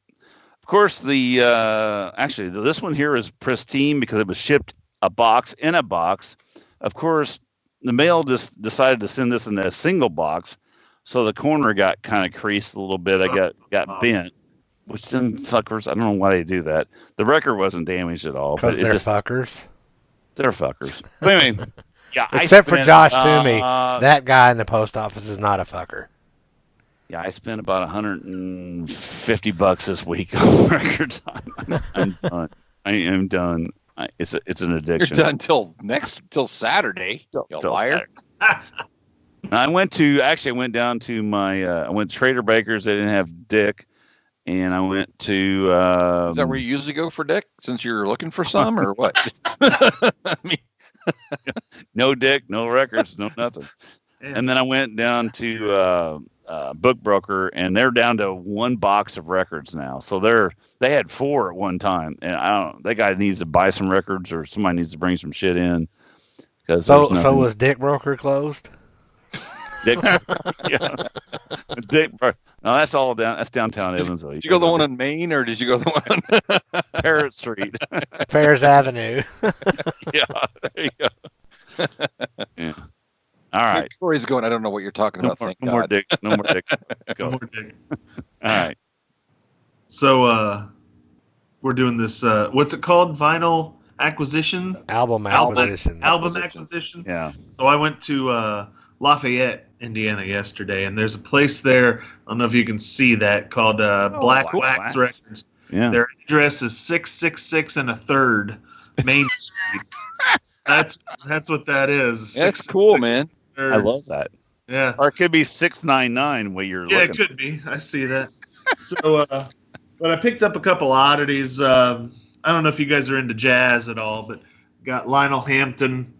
course, this one here is pristine because it was shipped a box in a box. Of course, the mail just decided to send this in a single box, so the corner got kind of creased a little bit. I got bent, which them fuckers, I don't know why they do that. The record wasn't damaged at all. Because they're fuckers. They're fuckers. But anyway, yeah. Except for Josh Toomey, that guy in the post office is not a fucker. Yeah, I spent about $150 this week on records. I'm done. I am done. It's an addiction. You're done till Saturday. You liar. I went to I went to Trader Baker's. They didn't have Dick, and I went to. Is that where you usually go for Dick? Since you're looking for some, or what? I mean, no Dick, no records, no nothing. Yeah. And then I went down to Book Broker, and they're down to one box of records now. So they had 4 at one time, and that guy needs to buy some records, or somebody needs to bring some shit in. So was Dick Broker closed? Dick, yeah. Dick. No, that's all down. That's downtown Evansville. Did you go the one on Main, or did you go the one Parrott Street, Fairs Avenue? Yeah, there you go. Yeah. All right. Corey's going. I don't know what you're talking about. No more Dick. No more Dick. Let's go. No more Dick. All right. So we're doing this. What's it called? Vinyl acquisition. Album acquisition. Yeah. So I went to Lafayette, Indiana yesterday, and there's a place there. I don't know if you can see that, called Black Wax Records. Yeah. Their address is 666 and a third Main Street. That's what that is. That's cool, man. I love that. Yeah. Or it could be 699 where you're looking. Yeah, it could be. I see that. So, but I picked up a couple oddities. I don't know if you guys are into jazz at all, but got Lionel Hampton,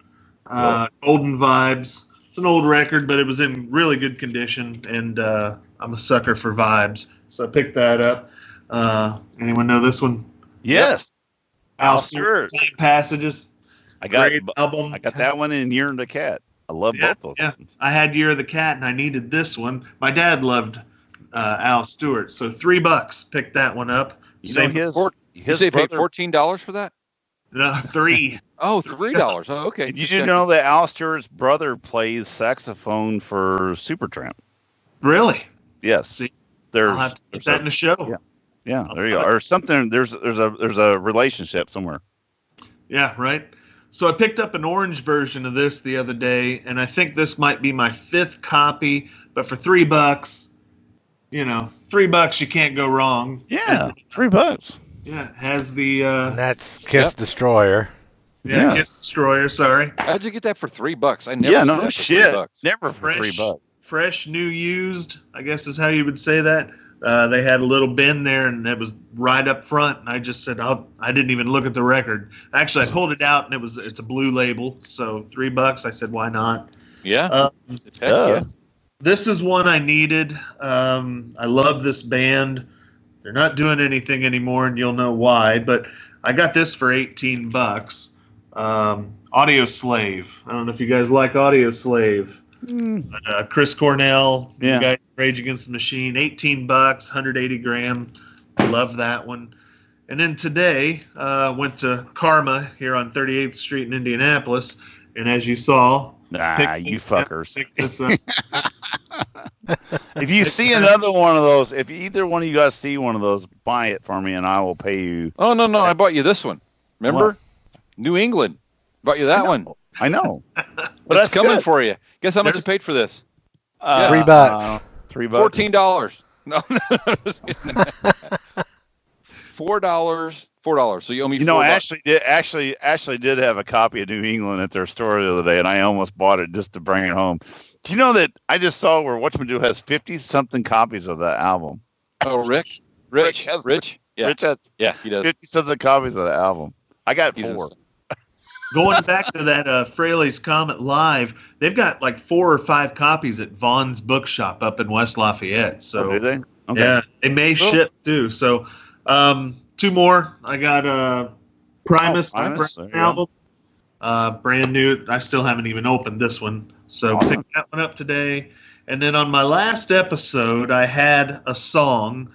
Golden Vibes. It's an old record, but it was in really good condition, and I'm a sucker for vibes, so I picked that up. Anyone know this one? Yes. Al Stewart, Time Passages. I got album. I got that one in Year and the Cat. I love both of them. Yeah, I had Year of the Cat, and I needed this one. My dad loved Al Stewart, so $3. Picked that one up. You say paid $14 for that? No, $3. Oh, $3. Oh, okay. Did you know that Al Stewart's brother plays saxophone for Supertramp? Really? Yes. See, I'll have to put that in the show. Yeah, there you go. Or something. There's a relationship somewhere. Yeah, right. So I picked up an orange version of this the other day, and I think this might be my 5th copy. But for $3, $3 you can't go wrong. Yeah, $3. Yeah, it has the. And that's Kiss Destroyer. Yeah, Kiss Destroyer. Sorry. How'd you get that for $3? I never. Yeah, no shit. Never for $3. Fresh, new, used. I guess is how you would say that. They had a little bin there, and it was right up front. And I just said, I didn't even look at the record. Actually, I pulled it out, and it's a blue label. So $3. I said, why not? Yeah. This is one I needed. I love this band. They're not doing anything anymore, and you'll know why. But I got this for $18. Audio Slave. I don't know if you guys like Audio Slave. But, Chris Cornell, the guy Rage Against the Machine, $18, 180 gram. Love that one. And then today, went to Karma here on 38th Street in Indianapolis, and as you saw, you fuckers. If you see another one of those, if either one of you guys see one of those, buy it for me, and I will pay you. Oh no, I bought you this one. Remember, what? New England. Bought you that one. I know. But it's coming for you. Guess how much you paid for this? $3. $3. $14. No. $4. So you owe me. Ashley did have a copy of New England at their store the other day, and I almost bought it just to bring it home. Do you know that I just saw where Whatchamajoo has 50-something copies of that album? Oh, Rich. Yeah. Rich has he does. 50-something copies of the album. I got He's 4. Going back to that Fraley's Comet Live, they've got like 4 or 5 copies at Vaughn's Bookshop up in West Lafayette. So do they? Okay. yeah, they may ship too. So 2 more. I got Primus, the Primus, brand there you album, brand new. I still haven't even opened this one, so Awesome. picked that one up today. And then on my last episode, I had a song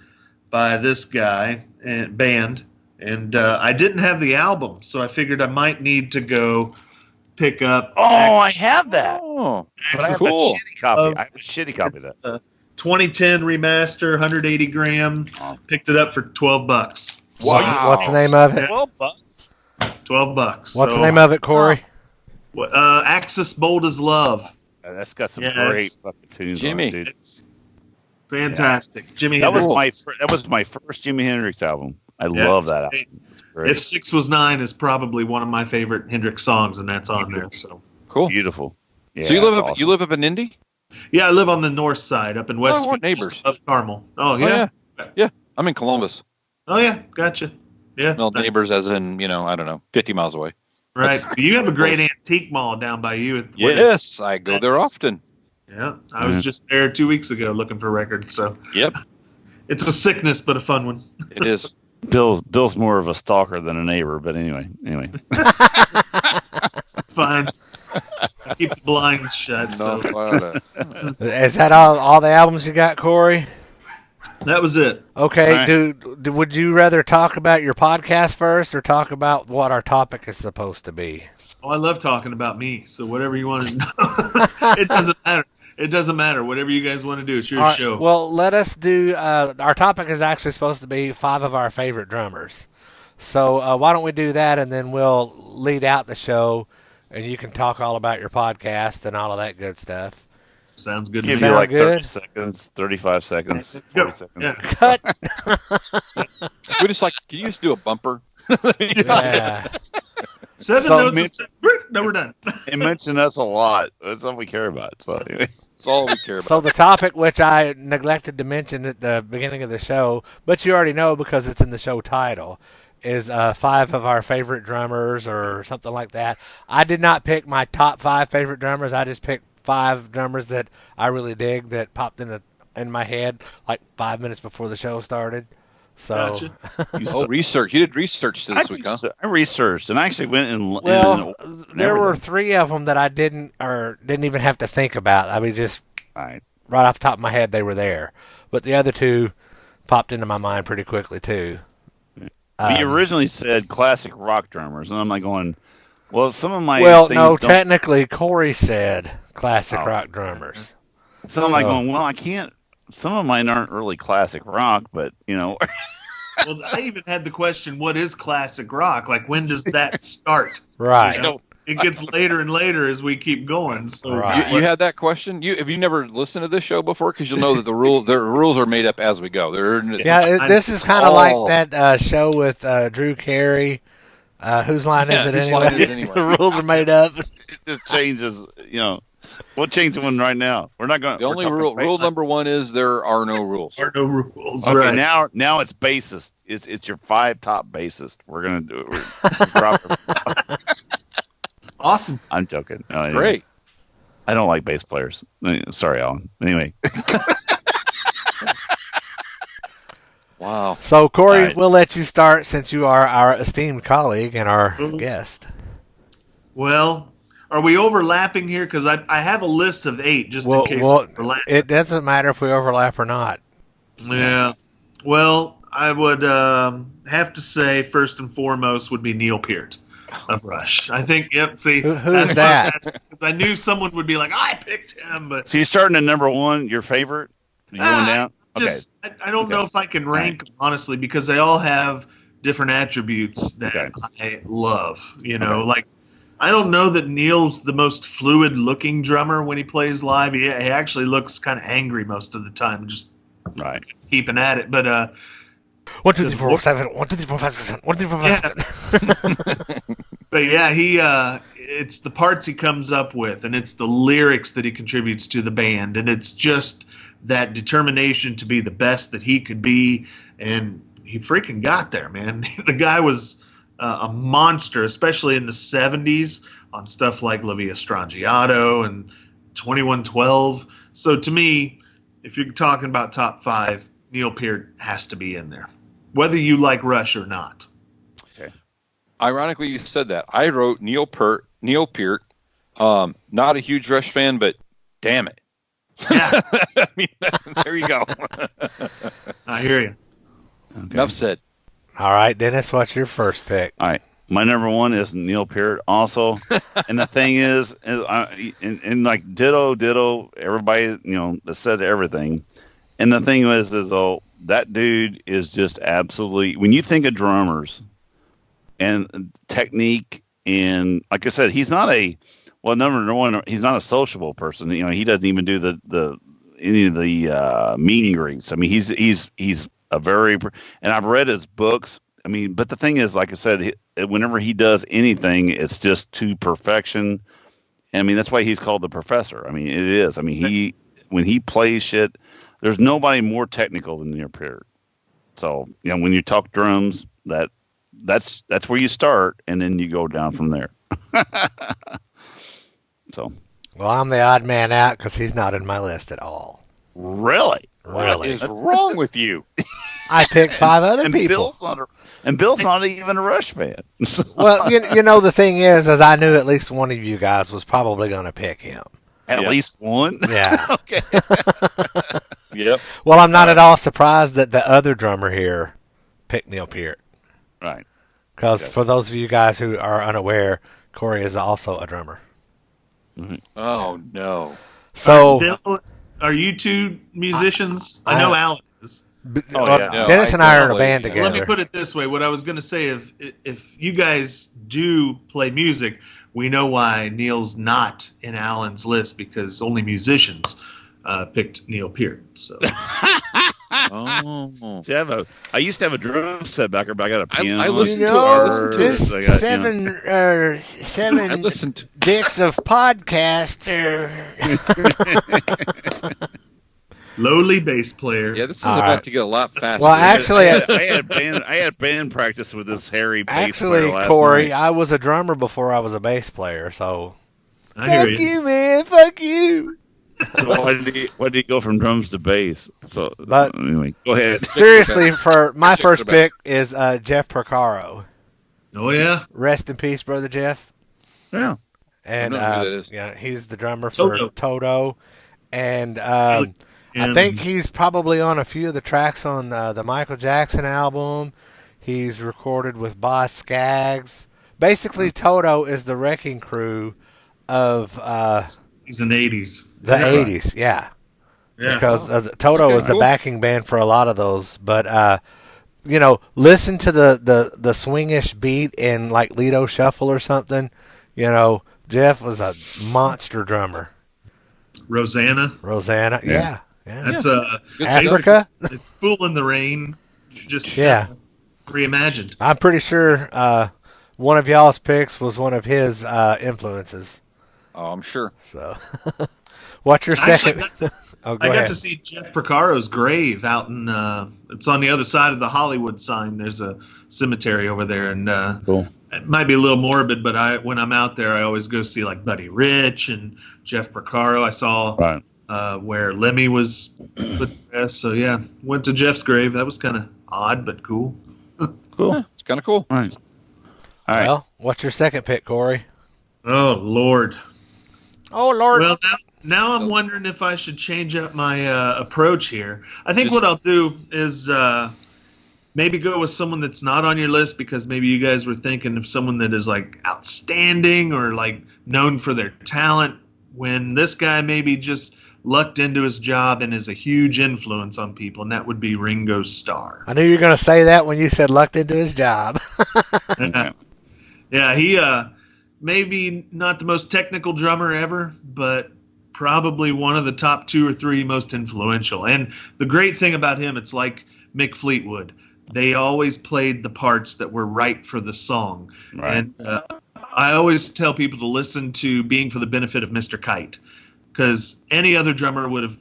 by this guy and band. And I didn't have the album, so I figured I might need to go pick up. Oh, I have that. Oh, But I have cool. a shitty copy. I have a shitty copy of that. 2010 remaster, 180 gram. Oh. Picked it up for $12. What's the name of it? $12. $12. What's the name of it, Corey? Axis Bold as Love. That's got some Yeah, great fucking tunes Jimmy. on it, dude. It's fantastic. Jimmy That Hendrix. was my first Jimi Hendrix album. I love that album. It's great. If 6 Was 9 is probably one of my favorite Hendrix songs, and that's on there. So Cool. Beautiful. Yeah, So you live that's up awesome. you live up in Indy? yeah, I live on the north side, up in West. we're neighbors. Of Carmel. Oh Oh, yeah. yeah. I'm in Columbus. Oh yeah. Gotcha. Yeah. Well, neighbors as in, I don't know, 50 miles away. Right. You have a great close. antique mall down by you. Yes, I go there often. Yeah. I was just there 2 weeks ago looking for records. So Yep, it's a sickness, but a fun one. it is. Bill's more of a stalker than a neighbor, but anyway. Fine. Keep the blinds shut. No, So. Is that all the albums you got, Corey? That was it. Okay, All right. would you rather talk about your podcast first or talk about what our topic is supposed to be? Oh, I love talking about me. So whatever you want to know. It doesn't matter. It doesn't matter. Whatever you guys want to do. It's your All right, show. well, let us do. Our topic is actually supposed to be 5 of our favorite drummers. So why don't we do that, and then we'll lead out the show, and you can talk all about your podcast and all of that good stuff. Sounds good. Give to you me. like 30 good? seconds, 35 seconds, Go. 40 seconds. Yeah. Cut. We just can you just do a bumper? Yeah. 7 So notes. No, we're done. They mention us a lot. That's all we care about. So anyway. That's all we care about. So the topic, which I neglected to mention at the beginning of the show, but you already know because it's in the show title, is 5 of our favorite drummers or something like that. I did not pick my top 5 favorite drummers. I just picked 5 drummers that I really dig that popped in my head like 5 minutes before the show started. So, Gotcha. Research. You did research this week, huh? I researched and I actually went and well, and there were everything. 3 of them that I didn't even have to think about. I mean, just All right. right off the top of my head, they were there. But the other 2 popped into my mind pretty quickly too. But you originally said classic rock drummers, and I'm like going, well, some of my Well, things no, don't- technically, Corey said classic rock drummers. So I'm like So- going, well, I can't. Some of mine aren't really classic rock, but Well, I even had the question, what is classic rock? Like, when does that start? Right. You know, it gets later and later as we keep going. So Right. You had that question. Have you never listened to this show before? Because you'll know that the rules are made up as we go. Yeah, this is kind of all- like that show with Drew Carey. Whose line is it whose anyway? line is it anyway? The rules are made up. it just changes. We'll change one right now. We're not going. The only rule number 1 is there are no rules. there are no rules. Okay, Right. now it's bassist. It's your 5 top bassist. We're gonna do it. We're drop it. Awesome. I'm joking. No, anyway. Great. I don't like bass players. Sorry, Alan. Anyway, Wow. So, Corey, All right. we'll let you start since you are our esteemed colleague and our guest. Well, are we overlapping here? Because I have a list of 8 just in case we overlap. It doesn't matter if we overlap or not. Yeah. Well, I would have to say first and foremost would be Neil Peart of Rush. I think. Yep. See, Who's that? Because I knew someone would be like, I picked him, but so you're starting at number 1. Your favorite? You going down? Okay. just I don't know if I can rank them, honestly, because they all have different attributes that I love. Like I don't know that Neil's the most fluid looking drummer when he plays live. He actually looks kind of angry most of the time, just Right. keeping at it. But 1, 2, 3, 4, 7. 1, 2, 3, 4, 5, 6, 7. 1, 2, 3, 4, 5, 6, 7. But yeah, it's the parts he comes up with, and it's the lyrics that he contributes to the band, and it's just that determination to be the best that he could be, and he freaking got there, man. The guy was a monster, especially in the 70s on stuff like La Via Strangiato and 2112. So to me, if you're talking about top 5, Neil Peart has to be in there, whether you like Rush or not. Okay. Ironically, you said that. I wrote Neil Peart. Not a huge Rush fan, but damn it. Yeah. I mean, there you go. I hear you. Okay. Enough said. All right, Dennis, what's your first pick? All right. My number 1 is Neil Peart also. And the thing is and like ditto, everybody, that said everything. And the thing is that dude is just absolutely, when you think of drummers and technique, and like I said, he's not number 1, he's not a sociable person. He doesn't even do any of the meet and greets. I mean, he's a very, and I've read his books. I mean, but the thing is, like I said, whenever he does anything, it's just to perfection. I mean, that's why he's called the professor. I mean, it is. I mean, when he plays shit, there's nobody more technical than Neil Peart. So, when you talk drums, that's where you start, and then you go down from there. So. Well, I'm the odd man out because he's not in my list at all. Really? What is wrong with you? I picked 5 other and people. Bill's not even a Rush fan. Well, the thing is I knew at least one of you guys was probably going to pick him. At least one? Yeah. Okay. Yep. Well, I'm not at all surprised that the other drummer here picked Neil Peart. Right. Because for those of you guys who are unaware, Corey is also a drummer. Mm-hmm. Oh, no. So, Bill, are you two musicians? I know Alan is. Dennis and I are in a band together. Let me put it this way. What I was going to say, if you guys do play music, we know why Neil's not in Alan's list, because only musicians picked Neil Peart. So. Oh. See, I used to have a drum set back there, but I got a piano. I listened to this it. seven I listened to dicks of podcast. Lowly bass player. Yeah, this is All about right. to get a lot faster. Well, actually, I had band practice with this hairy bass player last Corey, night. I was a drummer before I was a bass player, so I hear fuck you. you, man, fuck you. So why did he go from drums to bass? So But- anyway, go ahead. Seriously, for my first pick is Jeff Porcaro. Oh, yeah? Rest in peace, brother Jeff. Yeah. And I don't know who that is. yeah, he's the drummer for Toto. Toto. And I And think he's probably on a few of the tracks on the Michael Jackson album. He's recorded with Boz Scaggs. Basically, Toto is the wrecking crew of he's in the 80s. the 80s, yeah. Yeah. Because Toto was the cool. backing band for a lot of those. But, listen to the swingish beat in like Lido Shuffle or something. Jeff was a monster drummer. Rosanna. Yeah. That's Africa? It's Fool in the Rain. Just Yeah. reimagined. I'm pretty sure one of y'all's picks was one of his influences. Oh, I'm sure. So, what's your second? Actually, Oh, go I got ahead. to see Jeff Porcaro's grave out in. It's on the other side of the Hollywood sign. There's a cemetery over there, and Cool. it might be a little morbid, but when I'm out there, I always go see like Buddy Rich and Jeff Porcaro. I saw Right. where Lemmy was put to rest. So yeah, went to Jeff's grave. That was kind of odd, but cool. Cool. Yeah, it's kind of cool. All right. All right. Well, what's your second pick, Corey? Oh Lord. Oh Lord. Well, now I'm wondering if I should change up my approach here. I think what I'll do is maybe go with someone that's not on your list, because maybe you guys were thinking of someone that is like outstanding or like known for their talent, when this guy maybe just lucked into his job and is a huge influence on people, and that would be Ringo Starr. I knew you were going to say that when you said lucked into his job. Yeah, he maybe not the most technical drummer ever, but probably one of the top 2 or 3 most influential. And the great thing about him, it's like Mick Fleetwood. They always played the parts that were right for the song. Right. And I always tell people to listen to Being for the Benefit of Mr. Kite, because any other drummer would have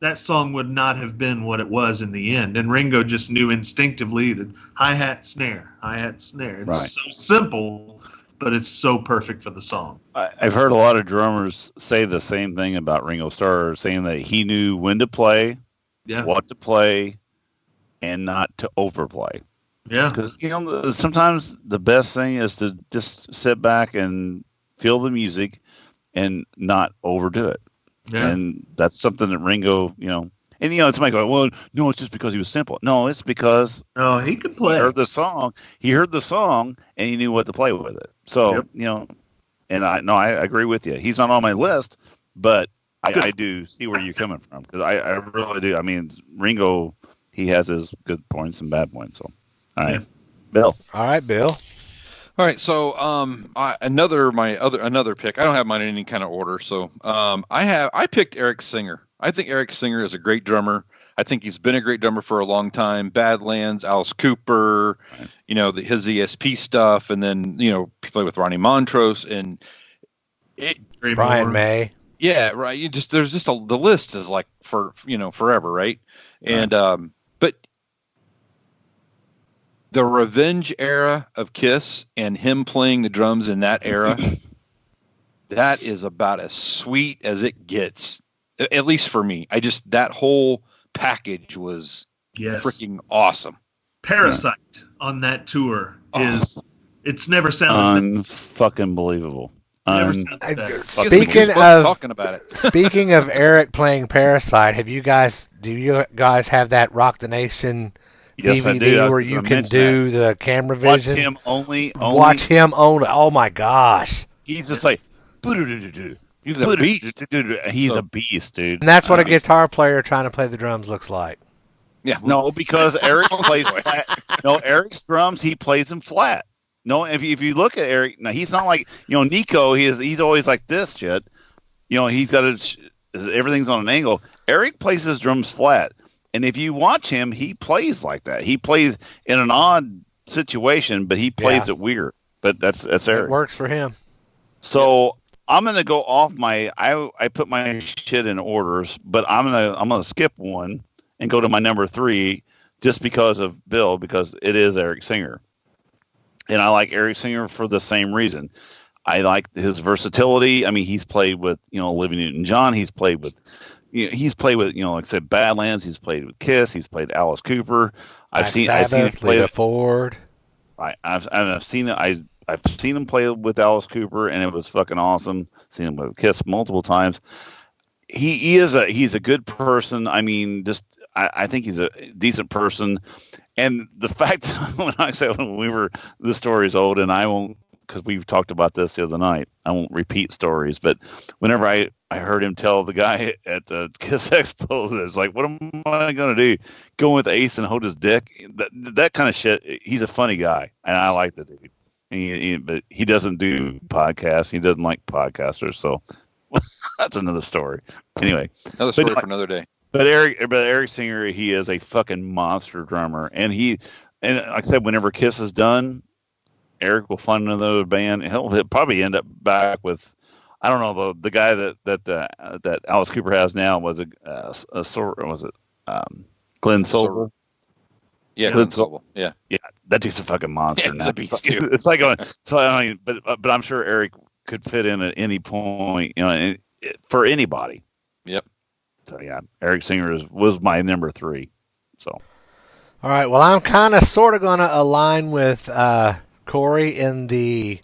that song would not have been what it was in the end. And Ringo just knew instinctively that hi-hat, snare, hi-hat, snare. It's Right. so simple, but it's so perfect for the song. I've heard a lot of drummers say the same thing about Ringo Starr, saying that he knew when to play, Yeah. what to play, and not to overplay. Yeah. Because sometimes the best thing is to just sit back and feel the music and not overdo it. Yeah. And that's something that Ringo, and it's like, well, no, it's just because he was simple. No, it's because No, he could he play. heard the song, and he knew what to play with it. So, Yep. and I agree with you. He's not on my list, but I do see where you're coming from, because I really do. I mean, Ringo, he has his good points and bad points. So, all right, Yeah. Bill. All right, Bill. All right, so another pick. I don't have mine in any kind of order, so I picked Eric Singer. I think Eric Singer is a great drummer. I think he's been a great drummer for a long time. Badlands, Alice Cooper, Right. his ESP stuff, and then he played with Ronnie Montrose and Brian May. Yeah, right. There's just the list is like for forever, right? And but the Revenge era of Kiss and him playing the drums in that era, that is about as sweet as it gets, at least for me. That whole package was freaking awesome. Parasite on that tour is it's never sounded Unfucking believable. never sounded better. Talking about it. Speaking of Eric playing Parasite, do you guys have that Rock the Nation Yes, I DVD do. where you can do the camera vision? Watch him only. Watch him only. Oh my gosh. He's just like, He's a beast. He's a beast, dude. And that's what a guitar player trying to play the drums looks like. Yeah. No, because Eric plays flat. No, Eric's drums, he plays them flat. No, if you look at Eric, now he's not like Nico. He's always like this shit. He's got everything's on an angle. Eric plays his drums flat, and if you watch him, he plays like that. He plays in an odd situation, but he plays it weird. But that's Eric. It works for him. So I'm gonna go off I put my shit in orders, but I'm gonna skip one and go to my number 3 just because of Bill, because it is Eric Singer. And I like Eric Singer for the same reason. I like his versatility. I mean, he's played with, Olivia Newton-John. He's played with, like I said, Badlands. He's played with Kiss. He's played Alice Cooper. I've seen him play Lita Ford. I've seen him play with Alice Cooper, and it was fucking awesome. Seen him with Kiss multiple times. He's a good person. I mean, I think he's a decent person. And the fact that the story's old, and I won't, because we've talked about this the other night, I won't repeat stories, but whenever I heard him tell the guy at the Kiss Expo, it's like, what am I going to do? Go with Ace and hold his dick? That kind of shit. He's a funny guy, and I like the dude. But he doesn't do podcasts. He doesn't like podcasters, so that's another story. Anyway. Another story for another day. But Eric Singer, he is a fucking monster drummer, and like I said, whenever Kiss is done, Eric will find another band. He'll probably end up back with, I don't know, the guy that Alice Cooper has now was Glenn Sobel? Yeah, Glenn Sobel. Yeah, that dude's a fucking monster. Yeah, he's a beast too. It's like but I'm sure Eric could fit in at any point, for anybody. Yep. So yeah, Eric Singer was my number 3. So, all right. Well, I'm kind of sort of going to align with Corey in the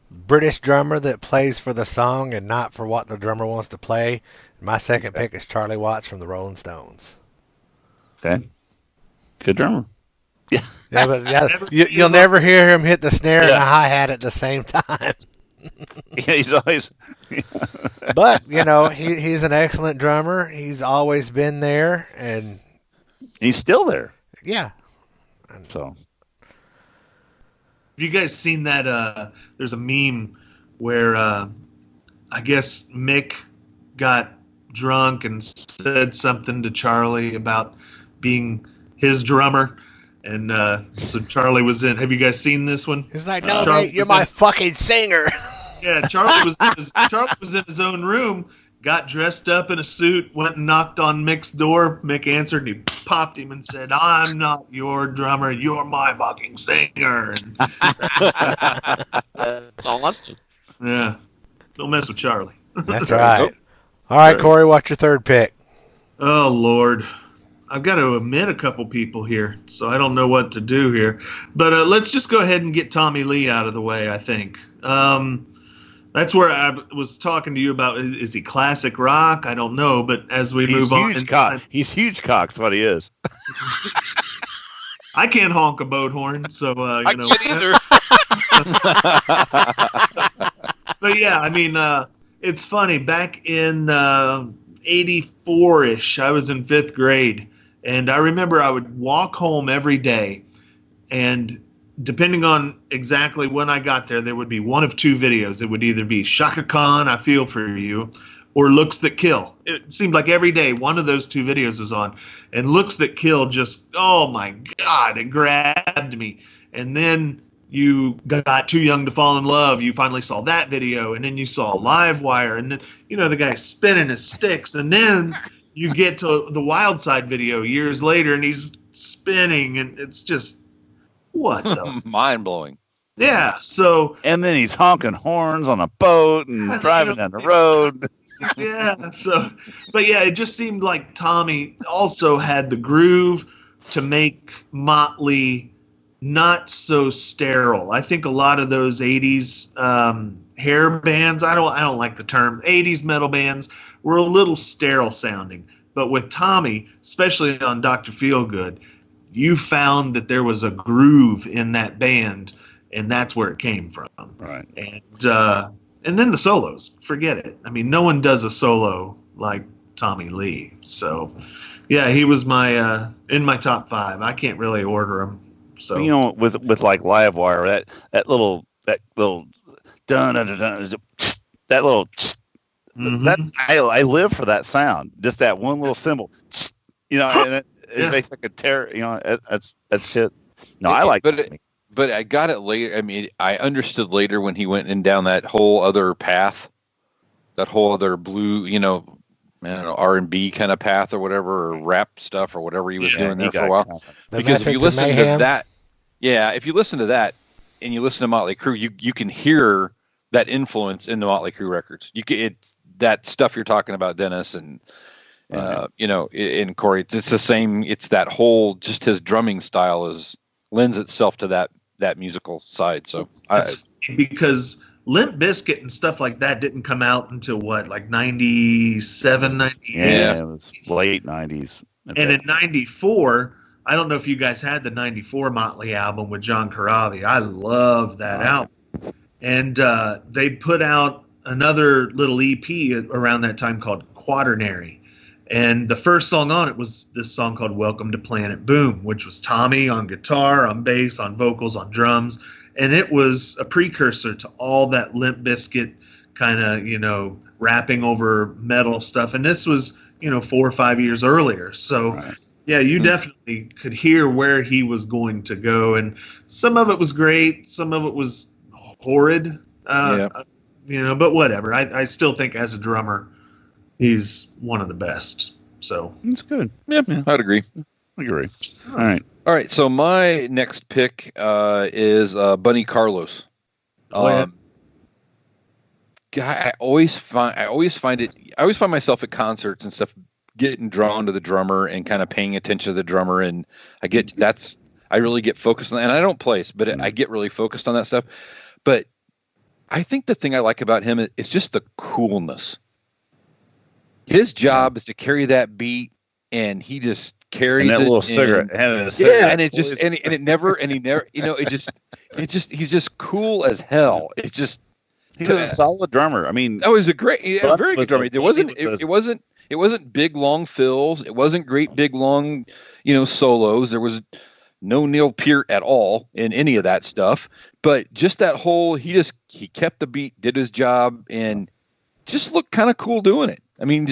British drummer that plays for the song and not for what the drummer wants to play. My second pick is Charlie Watts from the Rolling Stones. Okay, good drummer. Yeah, but you'll never hear him hit the snare and the hi-hat at the same time. Yeah, he's always. But he's an excellent drummer. He's always been there, and he's still there. Yeah. So, Have you guys seen that? There's a meme where I guess Mick got drunk and said something to Charlie about being his drummer. And so Charlie was in. Have you guys seen this one? He's like, no, mate, you're my fucking singer. Yeah, Charlie was in his own room, got dressed up in a suit, went and knocked on Mick's door. Mick answered, and he popped him and said, "I'm not your drummer. You're my fucking singer." And, That's awesome. yeah, don't mess with Charlie. That's right. All right, Corey, what's your third pick? Oh, Lord. I've got to omit a couple people here, so I don't know what to do here. But let's just go ahead and get Tommy Lee out of the way, I think. That's where I was talking to you about, is he classic rock? I don't know, but as we move on. He's huge cock's what he is. I can't honk a boat horn, so, I can't either. But yeah, I mean, it's funny. Back in 84-ish, I was in 5th grade, and I remember I would walk home every day, and depending on exactly when I got there, there would be one of two videos. It would either be Shaka Khan, I Feel For You, or Looks That Kill. It seemed like every day one of those two videos was on. And Looks That Kill just, oh my God, it grabbed me. And then you got Too Young to Fall in Love. You finally saw that video. And then you saw Live Wire. And then, the guy spinning his sticks. And then you get to the Wild Side video years later, and he's spinning. And it's just, what the? Mind blowing. Yeah. So. And then he's honking horns on a boat and driving down the road. Yeah. So, but yeah, it just seemed like Tommy also had the groove to make Motley not so sterile. I think a lot of those 80s hair bands, I don't like the term, 80s metal bands were a little sterile sounding. But with Tommy, especially on Dr. Feelgood, you found that there was a groove in that band, and that's where it came from. Right. And then the solos, forget it. I mean, no one does a solo like Tommy Lee. So, yeah, he was my in my top 5. I can't really order him. So with like Live Wire, that little dun dun dun, that little that I live for that sound. Just that one little cymbal, and it makes like a terror. That's shit. No, I like it. But I got it later. I mean, I understood later when he went in down that whole other path, that whole other blue, R&B kind of path or whatever, or rap stuff or whatever he was doing there for a while. Because if you listen to that, if you listen to that and you listen to Motley Crue, you can hear that influence in the Motley Crue records. That stuff you're talking about, Dennis, and in Corey, it's the same. It's that whole, just his drumming style lends itself to that musical side. So because Limp Bizkit and stuff like that didn't come out until what, like 97, 98? Yeah, it was late 90s. And in 94, I don't know if you guys had the 94 Motley album with John Corabi. I love that album. And they put out another little EP around that time called Quaternary. And the first song on it was this song called Welcome to Planet Boom, which was Tommy on guitar, on bass, on vocals, on drums. And it was a precursor to all that Limp Bizkit kind of, rapping over metal stuff. And this was, 4 or 5 years earlier. So, yeah, you definitely could hear where he was going to go. And some of it was great. Some of it was horrid, but whatever. I still think as a drummer, he's one of the best. So it's good. Yeah, I'd agree. I agree. All right. So my next pick is Bunny Carlos. I always find myself at concerts and stuff getting drawn to the drummer and kind of paying attention to the drummer, and I really get focused on that. And I don't place, but I get really focused on that stuff. But I think the thing I like about him is just the coolness. His job is to carry that beat, and he just carries and that it. Little cigarette. And he's just cool as hell. It's just he's a solid drummer. I mean, that was a very good drummer. It wasn't big long fills. It wasn't great big long solos. There was no Neil Peart at all in any of that stuff. But just that whole, he kept the beat, did his job, and just looked kind of cool doing it. I mean,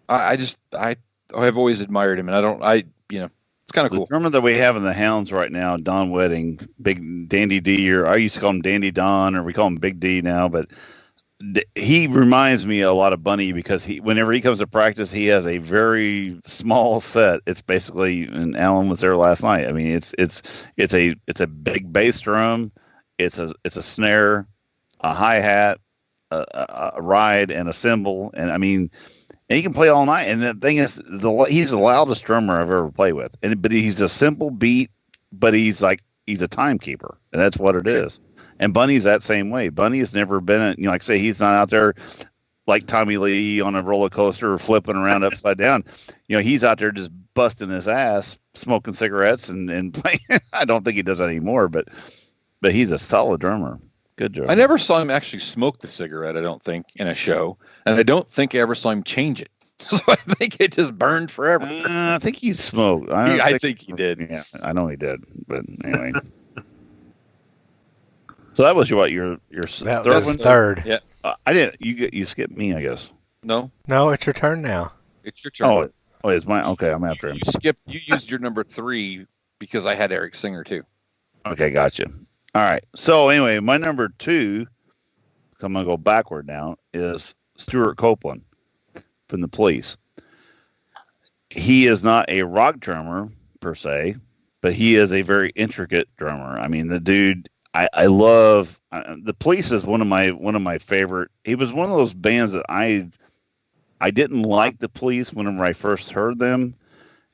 I've always admired him, and it's kind of cool. The drummer that we have in the Hounds right now, Don Wedding, Big Dandy D, or I used to call him Dandy Don, or we call him Big D now, but he reminds me a lot of Bunny because whenever he comes to practice, he has a very small set. It's basically, and Alan was there last night. I mean, it's a big bass drum, it's a snare, a hi-hat, a ride, and a cymbal, and I mean, and he can play all night. And the thing is, he's the loudest drummer I've ever played with, but he's a simple beat, but he's a timekeeper, and that's what it is. And Bunny's that same way. Bunny has never been, like I say, he's not out there like Tommy Lee on a roller coaster or flipping around upside down. He's out there just busting his ass, smoking cigarettes and playing. I don't think he does that anymore, but he's a solid drummer. Good drummer. I never saw him actually smoke the cigarette, I don't think, in a show. And I don't think I ever saw him change it. So I think it just burned forever. I think he smoked. I think he did. Yeah, I know he did. But anyway. So that was your That third was one? third. Yeah. I didn't. You skipped me, I guess. No, it's your turn now. it's your turn. Oh, it's mine. Okay, I'm after him. You used your number 3 because I had Eric Singer too. Okay, gotcha. All right. So anyway, my number 2, I'm gonna go backward now, is Stuart Copeland from the Police. He is not a rock drummer per se, but he is a very intricate drummer. I mean, the dude. I love the Police is one of my favorite. He was one of those bands that I didn't like the Police whenever I first heard them,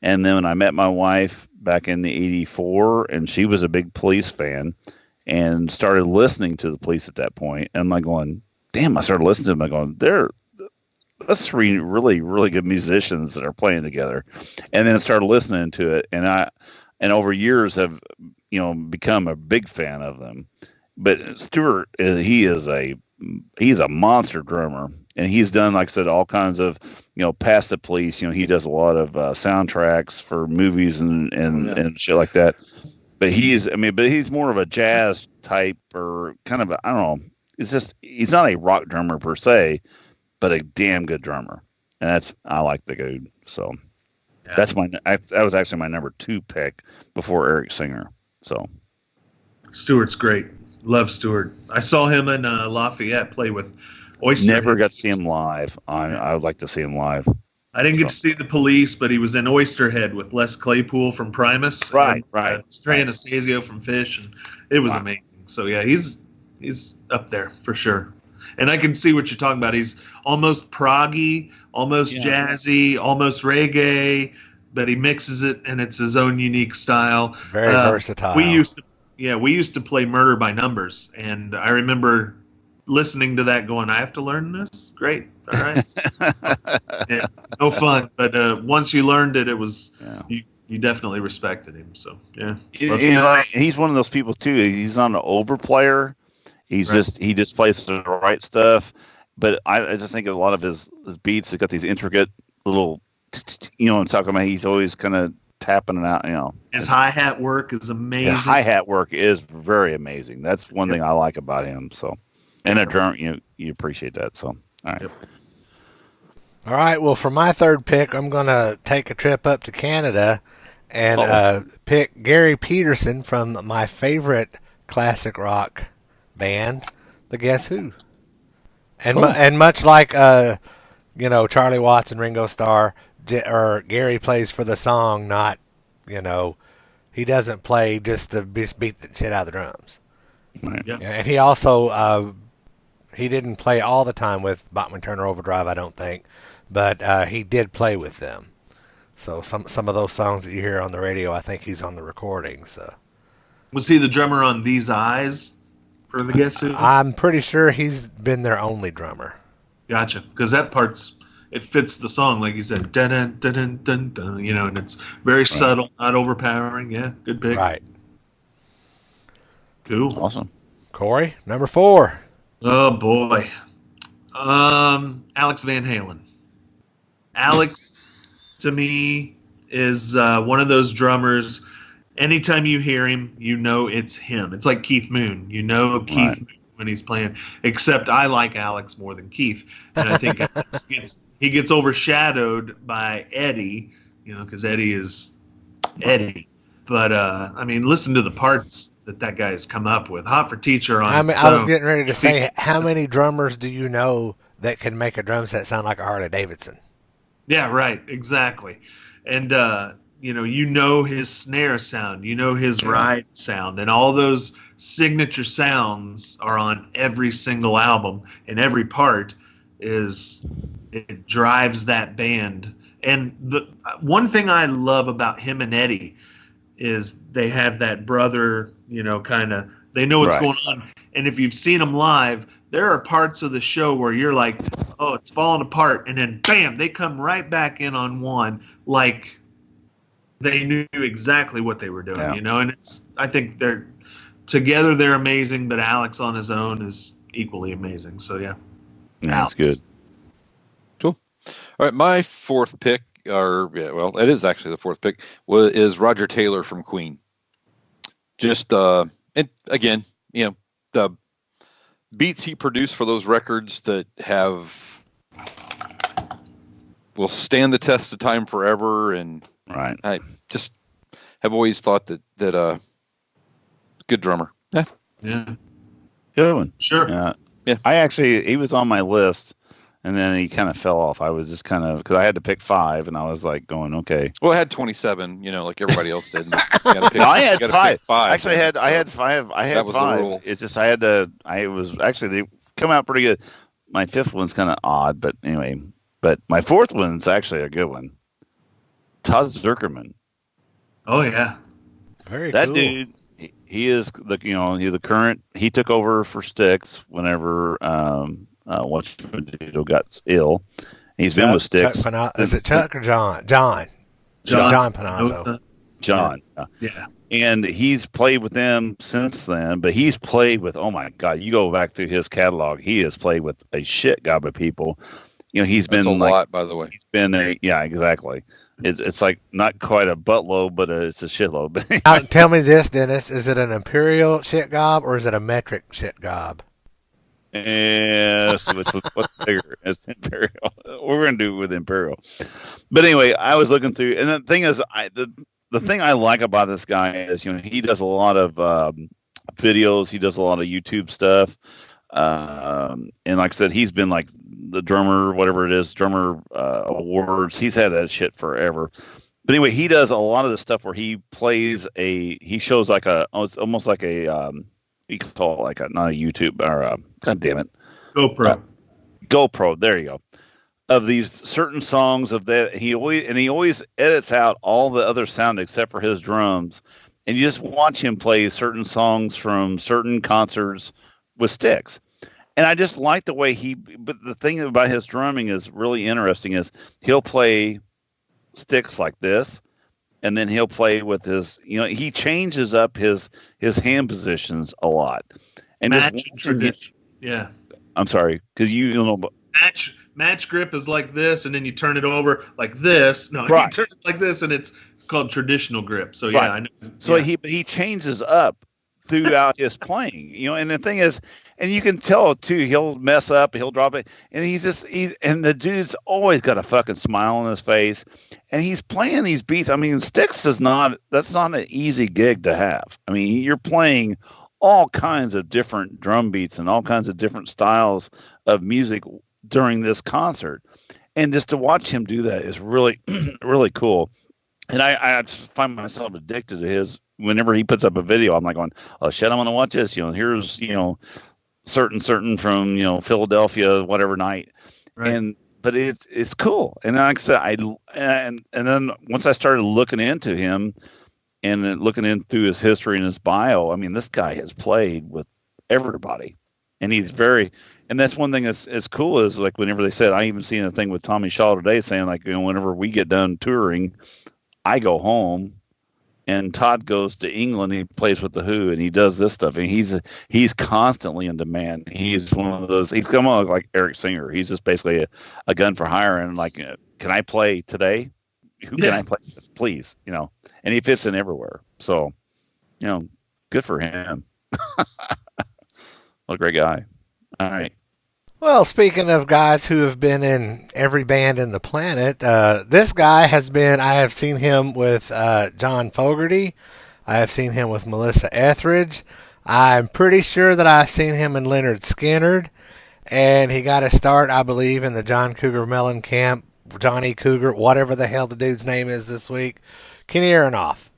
and then when I met my wife back in '84, and she was a big Police fan, and started listening to the Police at that point, and I'm like going, damn! I started listening to them. I'm going, that's 3 really, really good musicians that are playing together, and then I started listening to it, and over years have become a big fan of them. But Stuart, he's a monster drummer, and he's done, like I said, all kinds of past the Police. He does a lot of soundtracks for movies and shit like that. But he's more of a jazz type, or kind of I don't know. It's just he's not a rock drummer per se, but a damn good drummer, and I like the dude. So yeah. That was actually my number 2 pick before Eric Singer. So Stewart's great. Love Stewart. I saw him in Lafayette play with Oyster. Never got to see him live. I would like to see him live. I didn't get to see the Police, but he was in Oysterhead with Les Claypool from Primus. Right. Trey Anastasio from Fish, and it was amazing. So yeah, he's up there for sure. And I can see what you're talking about. He's almost proggy, almost jazzy, almost reggae, but he mixes it, and it's his own unique style. Very versatile. We used to play Murder by Numbers, and I remember listening to that going, I have to learn this? Great. All right. Yeah, no fun. But once you learned it, it was you definitely respected him. So, yeah. He's one of those people, too. He's not an overplayer. He just plays the right stuff. But I just think a lot of his beats have got these intricate little, I'm talking about, he's always kind of tapping it out, His hi-hat work is amazing. His hi-hat work is very amazing. That's one thing I like about him. So, and a drum, you appreciate that. So, all right. Yep. All right. Well, for my third pick, I'm going to take a trip up to Canada and pick Gary Peterson from my favorite classic rock band, the Guess Who. And and much like Charlie Watts and Ringo Starr, or Gary plays for the song, not he doesn't play just to beat the shit out of the drums. Right. Yeah. And he also he didn't play all the time with Bachman Turner Overdrive, I don't think, but he did play with them. So some of those songs that you hear on the radio, I think he's on the recording. So was he the drummer on These Eyes for the Guess Who? I'm pretty sure he's been their only drummer. Gotcha, because that it fits the song, like you said, dun dun dun dun dun, and it's very subtle, not overpowering. Yeah, good pick. Right. Cool. Awesome. Corey, number 4. Oh boy, Alex Van Halen. Alex, to me, is one of those drummers. Anytime you hear him, it's him. It's like Keith Moon. Keith Moon when he's playing. Except I like Alex more than Keith, and I think he gets overshadowed by Eddie. Because Eddie is Eddie. But I mean, listen to the parts that guy has come up with. Hot for Teacher on its I was own. getting ready to say, how many drummers do you know that can make a drum set sound like a Harley Davidson? Yeah, right, exactly. And you know his snare sound, you know his ride sound, and all those signature sounds are on every single album, and every part it drives that band. And the one thing I love about him and Eddie is they have that brother, kind of, they know what's Right. going on. And if you've seen them live, there are parts of the show where you're like, oh, it's falling apart. And then bam, they come right back in on one, like they knew exactly what they were doing, Yeah. And I think they're together, they're amazing, but Alex on his own is equally amazing. So yeah. That's good. Cool. All right, my fourth pick, it is actually the fourth pick, is Roger Taylor from Queen. Just and again, the beats he produced for those records that will stand the test of time forever, and Right. I just have always thought that good drummer. Yeah. Good one. Sure. Yeah. He was on my list, and then he kind of fell off. I was just kind of, because I had to pick 5, and I was like going, okay. Well, I had 27, like everybody else did. I had 5. Actually, I had 5. That was the 5. rule. It's just they come out pretty good. My 5th one's kind of odd, but anyway. But my 4th one's actually a good one. Todd Zuckerman. Oh yeah. Very That cool. dude, he is the current. He took over for Styx whenever got ill. He's been with Styx. Is it Chuck or John? John Panazzo. John. Yeah. And he's played with them since then, but he's played with, oh my God, you go back through his catalog, he has played with a shit gob of people. He's been a lot, by the way. He's been exactly. It's like not quite a buttload, but it's a shitload. Tell me this, Dennis: is it an imperial shit gob or is it a metric shit gob? Yes, what's bigger? It's imperial. We're gonna do it with imperial. But anyway, I was looking through, and the thing is, the thing I like about this guy is, he does a lot of videos. He does a lot of YouTube stuff. And like I said, he's been like the drummer awards. He's had that shit forever. But anyway, he does a lot of the stuff where he shows like it's almost like a, you could call it like not a YouTube or God damn it. GoPro. There you go. Of these certain songs of that. He always edits out all the other sound except for his drums. And you just watch him play certain songs from certain concerts with Styx. And I just like the way but the thing about his drumming is really interesting is he'll play Styx like this, and then he'll play with his, he changes up his hand positions a lot. And tradition. Yeah. I'm sorry, because you know. Match grip is like this, and then you turn it over like this. No, right. You turn it like this, and it's called traditional grip. So yeah, right. I know. So yeah. he changes up throughout his playing, and the thing is, and you can tell too, he'll mess up, he'll drop it, and and the dude's always got a fucking smile on his face, and he's playing these beats. I mean, Styx that's not an easy gig to have. I mean, you're playing all kinds of different drum beats and all kinds of different styles of music during this concert, and just to watch him do that is really, really cool. And I just find myself addicted to his. Whenever he puts up a video, I'm like going, oh shit, I'm gonna watch this. Here's certain from Philadelphia, whatever night, right. But it's cool. And like I said, and then once I started looking into him and then looking into his history and his bio, I mean, this guy has played with everybody, and he's and that's one thing that's cool is like whenever they said, I even seen a thing with Tommy Shaw today saying like, whenever we get done touring, I go home. And Todd goes to England. And he plays with the Who, and he does this stuff. And he's constantly in demand. He's one of those. He's come on like Eric Singer. He's just basically a gun for hire. And like, can I play today? Who can I play with, please? And he fits in everywhere. So, good for him. What a great guy. All right. Well, speaking of guys who have been in every band in the planet, this guy has been. I have seen him with John Fogerty. I have seen him with Melissa Etheridge. I'm pretty sure that I've seen him in Leonard Skinner. And he got a start, I believe, in the John Cougar Mellencamp, Johnny Cougar, whatever the hell the dude's name is this week, Kenny Aronoff.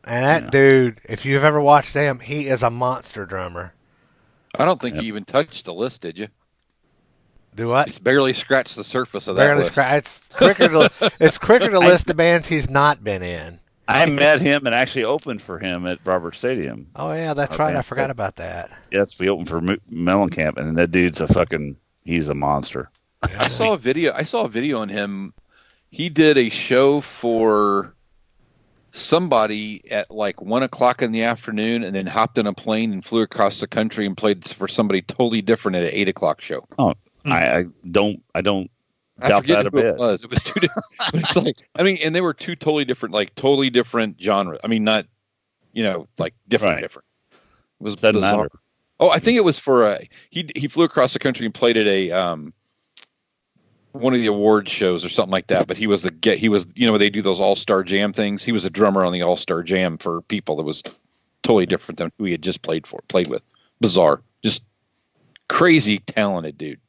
And that dude, if you've ever watched him, he is a monster drummer. I don't think you even touched the list, did you? Do what? He's barely scratched the surface of that list. It's quicker to list the bands he's not been in. I met him and actually opened for him at Robert Stadium. Oh, yeah, that's right. I forgot about that. Yes, we opened for Mellencamp, and that dude's he's a monster. I saw a video on him. He did a show for somebody at like 1:00 in the afternoon, and then hopped on a plane and flew across the country and played for somebody totally different at an 8:00 show. Oh, I don't doubt that a bit. It was two different, but it's like, I mean, and they were two totally different genres. I mean, not, like different. It was bizarre. Matter. Oh, I think it was for he flew across the country and played at a one of the award shows or something like that. But he was they do those All-Star Jam things. He was a drummer on the All-Star Jam for people that was totally different than who he had just played with. Bizarre, just crazy talented dude.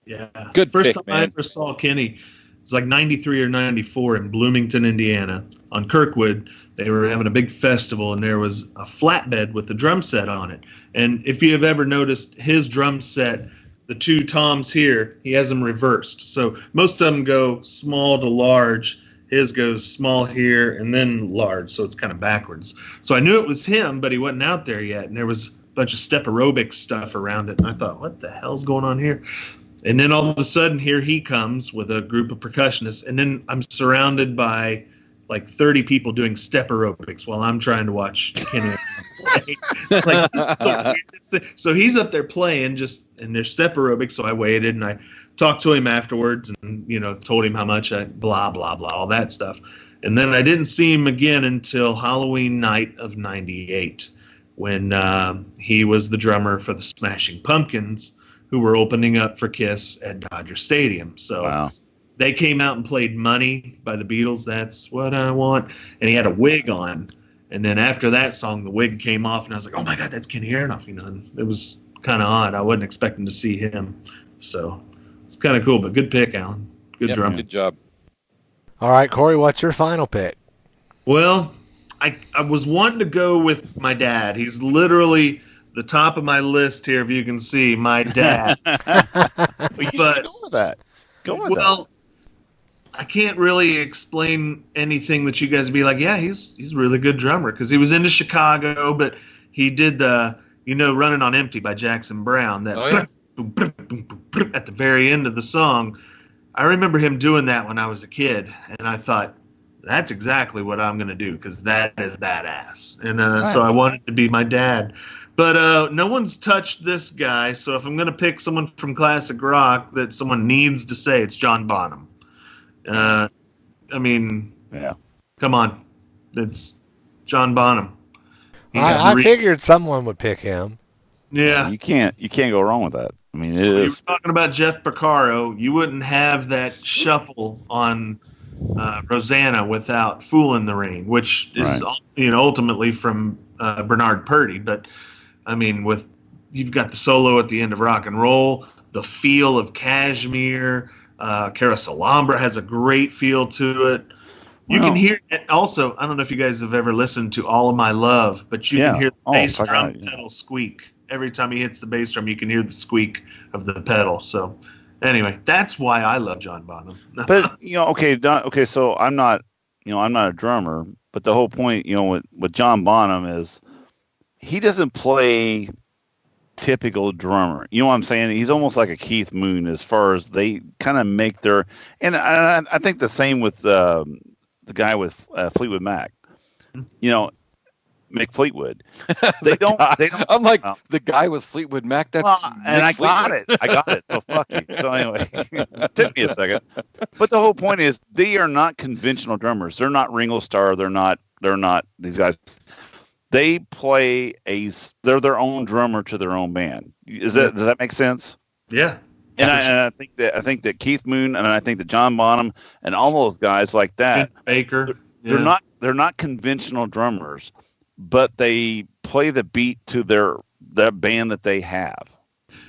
Yeah. Good First pick, time man. I ever saw Kenny, it was like 93 or 94 in Bloomington, Indiana. On Kirkwood, they were having a big festival, and there was a flatbed with the drum set on it. And if you have ever noticed his drum set, the two toms here, he has them reversed. So most of them go small to large. His goes small here and then large, so it's kind of backwards. So I knew it was him, but he wasn't out there yet, and there was a bunch of step aerobic stuff around it. And I thought, what the hell's going on here? And then all of a sudden, here he comes with a group of percussionists, and then I'm surrounded by like 30 people doing step aerobics while I'm trying to watch Kenny play. Like, this is the weirdest thing. So he's up there playing and there's step aerobics. So I waited and I talked to him afterwards and, told him how much I blah, blah, blah, all that stuff. And then I didn't see him again until Halloween night of 98 when he was the drummer for the Smashing Pumpkins, who were opening up for Kiss at Dodger Stadium. So wow. They came out and played Money by the Beatles, That's What I Want, and he had a wig on. And then after that song, the wig came off, and I was like, oh, my God, that's Kenny Aronoff. And it was kind of odd. I wasn't expecting to see him. So it's kind of cool, but good pick, Alan. Good drum. Good job. All right, Corey, what's your final pick? Well, I was wanting to go with my dad. He's literally the top of my list here, if you can see, my dad. Well, you should go with that. Well, I can't really explain anything that you guys would be like, yeah, he's a really good drummer, because he was into Chicago, but he did Running on Empty by Jackson Brown, that at the very end of the song. I remember him doing that when I was a kid, and I thought, that's exactly what I'm going to do, because that is badass. And so I wanted to be my dad. But no one's touched this guy, so if I'm going to pick someone from classic rock that someone needs to say, it's John Bonham. I mean, come on. It's John Bonham. I figured someone would pick him. Yeah. You can't go wrong with that. I mean, it is. You were talking about Jeff Porcaro. You wouldn't have that shuffle on Rosanna without Fool in the Rain, which is ultimately from Bernard Purdy. But I mean, you've got the solo at the end of Rock and Roll, the feel of Kashmir. Carousel Alhambra has a great feel to it. You can hear it also. I don't know if you guys have ever listened to All of My Love, but you can hear the bass drum pedal squeak. Every time he hits the bass drum, you can hear the squeak of the pedal. So anyway, that's why I love John Bonham. But okay, so I'm not a drummer, but the whole point, with John Bonham is he doesn't play typical drummer. You know what I'm saying? He's almost like a Keith Moon as far as they kind of make their. And I think the same with the guy with Fleetwood Mac. Mick Fleetwood. They don't. I'm like the guy with Fleetwood Mac. That's and I got it. So fuck you. So anyway, it took me a second. But the whole point is they are not conventional drummers. They're not Ringo Starr. They're not these guys. They play they're their own drummer to their own band. Does that make sense? Yeah. And I think that Keith Moon and I think that John Bonham and all those guys like that, Vince Baker, they're not conventional drummers, but they play the beat to their band that they have.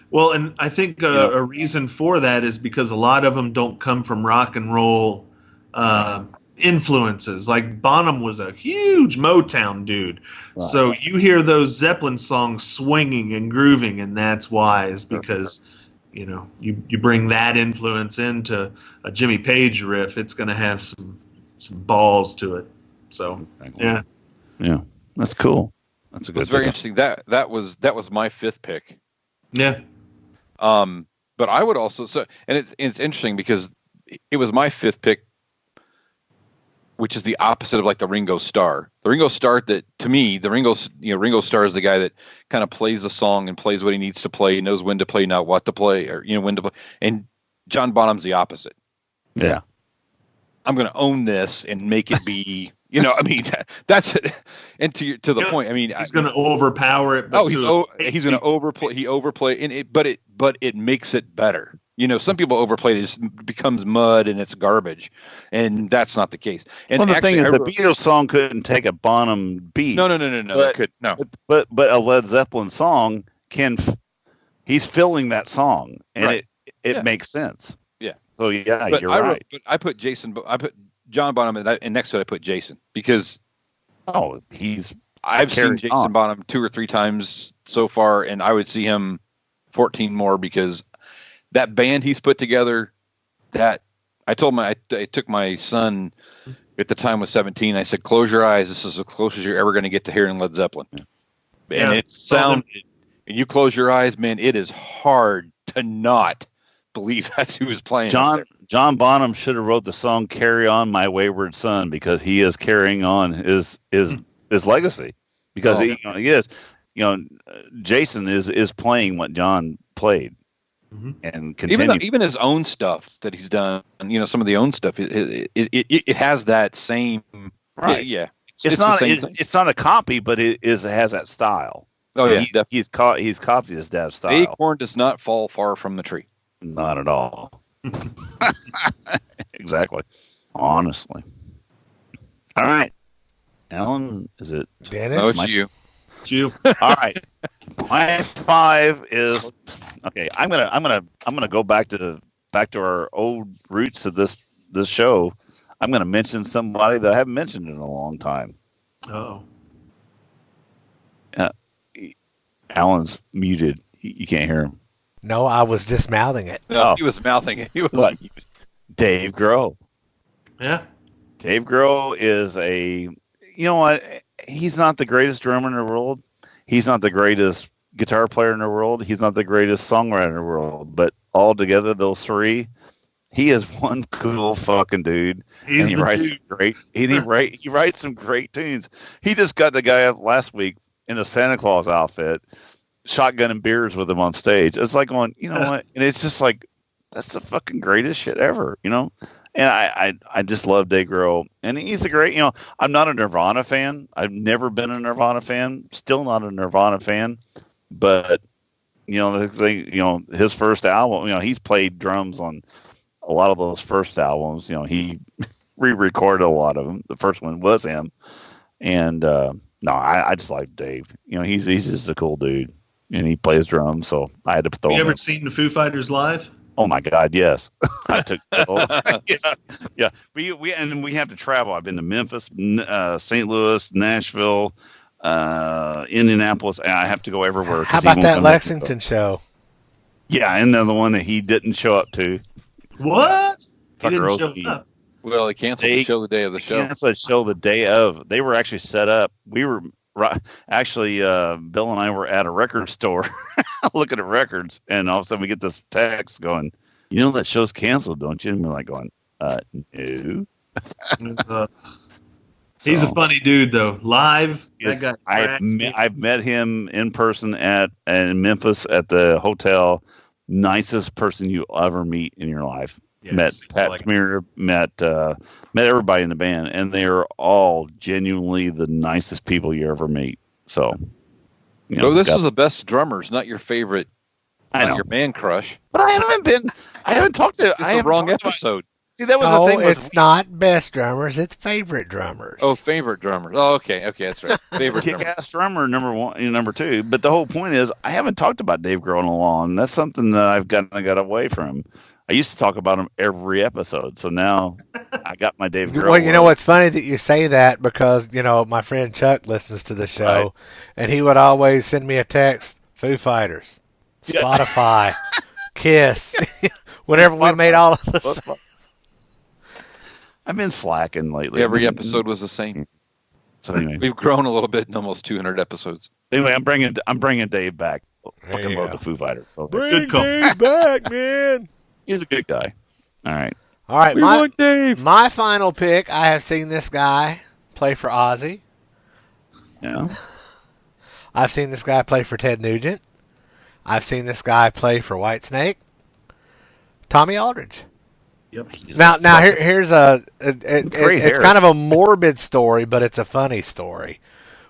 Well, and I think a reason for that is because a lot of them don't come from rock and roll influences. Like Bonham was a huge Motown dude. Right. So you hear those Zeppelin songs swinging and grooving, and that's why, is because you bring that influence into a Jimmy Page riff, it's going to have some balls to it. So yeah, that's cool. That's a good. It's very interesting. That was my fifth pick. Yeah. But I would also and it's interesting because it was my fifth pick, which is the opposite of like the Ringo Starr. The Ringo Starr that, to me, Ringo Starr is the guy that kind of plays the song and plays what he needs to play, knows when to play, not what to play, or when to play. And John Bonham's the opposite. Yeah. I'm going to own this and make it be, that's it. And to the point, he's going to overpower it. He's going to overplay. He overplay, but it makes it better. Some people overplay it, it just becomes mud and it's garbage, and that's not the case. And the thing is, the Beatles song couldn't take a Bonham beat. No. But a Led Zeppelin song can. He's filling that song, and it makes sense. Yeah. So you're right. But I put John Bonham, and next to it I put Jason, because I've seen Jason Bonham 2 or 3 times so far, and I would see him 14 more, because that band he's put together, that I took my son at the time was 17. I said, close your eyes. This is as close as you're ever going to get to hearing Led Zeppelin. And it sounded, and you close your eyes, man, it is hard to not believe that's who was playing. John Bonham should have wrote the song "Carry On, My Wayward Son," because he is carrying on his legacy, because he is, Jason is playing what John played. Mm-hmm. And continue. Even his own stuff that he's done, some of the own stuff, it has that same, right? Yeah, it's not a copy, but it has that style. Oh yeah, he's copied his dad's style. The acorn does not fall far from the tree. Not at all. Exactly. Honestly. All right, Alan, is it Dennis? No, it's you. It's you. All right. My 5 is okay. I'm gonna go back to our old roots of this show. I'm gonna mention somebody that I haven't mentioned in a long time. Oh. Alan's muted. You can't hear him. No, I was just mouthing it. No, he was mouthing it. He was like, Dave Grohl. Yeah. Dave Grohl is he's not the greatest drummer in the world. He's not the greatest guitar player in the world. He's not the greatest songwriter in the world. But all together, those three, he is one cool fucking dude. He writes some great tunes. He just got the guy up last week in a Santa Claus outfit, shotgunning beers with him on stage. It's like going, what? And it's just like, that's the fucking greatest shit ever, And I just love Dave Grohl, and he's a great, I'm not a Nirvana fan. I've never been a Nirvana fan. Still not a Nirvana fan, but the thing, his first album, he's played drums on a lot of those first albums. He re-recorded a lot of them. The first one was him, and I just like Dave. He's just a cool dude. And he plays drums, so I had to throw him. You ever seen the Foo Fighters live? Oh my God, yes. I took yeah. We have to travel. I've been to Memphis, St. Louis, Nashville, Indianapolis, and I have to go everywhere. How about that Lexington show? Yeah, and then the one that he didn't show up to. What? He didn't show up. Well, he canceled the show the day of the show. Canceled the show the day of. They were actually set up. We were. Actually, Bill and I were at a record store looking at records, and all of a sudden we get this text going, that show's canceled, don't you? And we're like going, no. He's a funny dude, though. Live, that guy. I've met him in person in Memphis at the hotel. Nicest person you ever meet in your life. Yeah, met Pat Kmear, met everybody in the band, and they are all genuinely the nicest people you ever meet. So, this is the best drummers, not your favorite I Not know. your man crush. But I haven't talked to. It's the wrong episode. See, that was the No, thing. it's not best drummers. It's favorite drummers. Oh, favorite drummers. Oh, okay, that's right. Favorite drummer. Kick-ass drummer number one, number two. But the whole point is, I haven't talked about Dave Grohl in a long. That's something that I got away from. I used to talk about him every episode, so now I got my Dave Grohl. Well, you know, it's funny that you say that because, you know, my friend Chuck listens to the show, Right. and he would always send me a text, Foo Fighters, Spotify, Kiss, whenever we made all of this. I've been slacking lately. Every episode was the same. So anyway, We've grown a little bit in almost 200 episodes. I'm bringing Dave back. Fucking you love go. the Foo Fighters. So Bring call. Dave back, man. he's a good guy. All right. All right, We want Dave. my final pick, I have seen this guy play for Ozzy. Yeah. I've seen this guy play for Ted Nugent. I've seen this guy play for Whitesnake. Tommy Aldridge. Yep. Now here's it's hair. kind of a morbid story, but it's a funny story.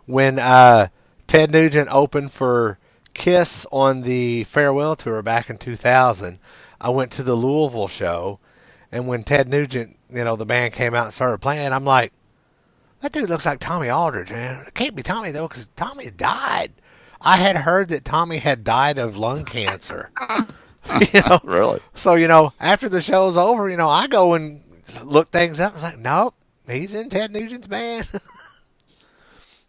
When Ted Nugent opened for Kiss on the farewell tour back in 2000, I went to the Louisville show, and when Ted Nugent, you know, the band came out and started playing, I'm like, that dude looks like Tommy Aldridge, man. It can't be Tommy though, because Tommy died. I had heard that Tommy had died of lung cancer. You know? Really? So, you know, after the show's over, you know, I go and look things up. I was like, nope, he's in Ted Nugent's band.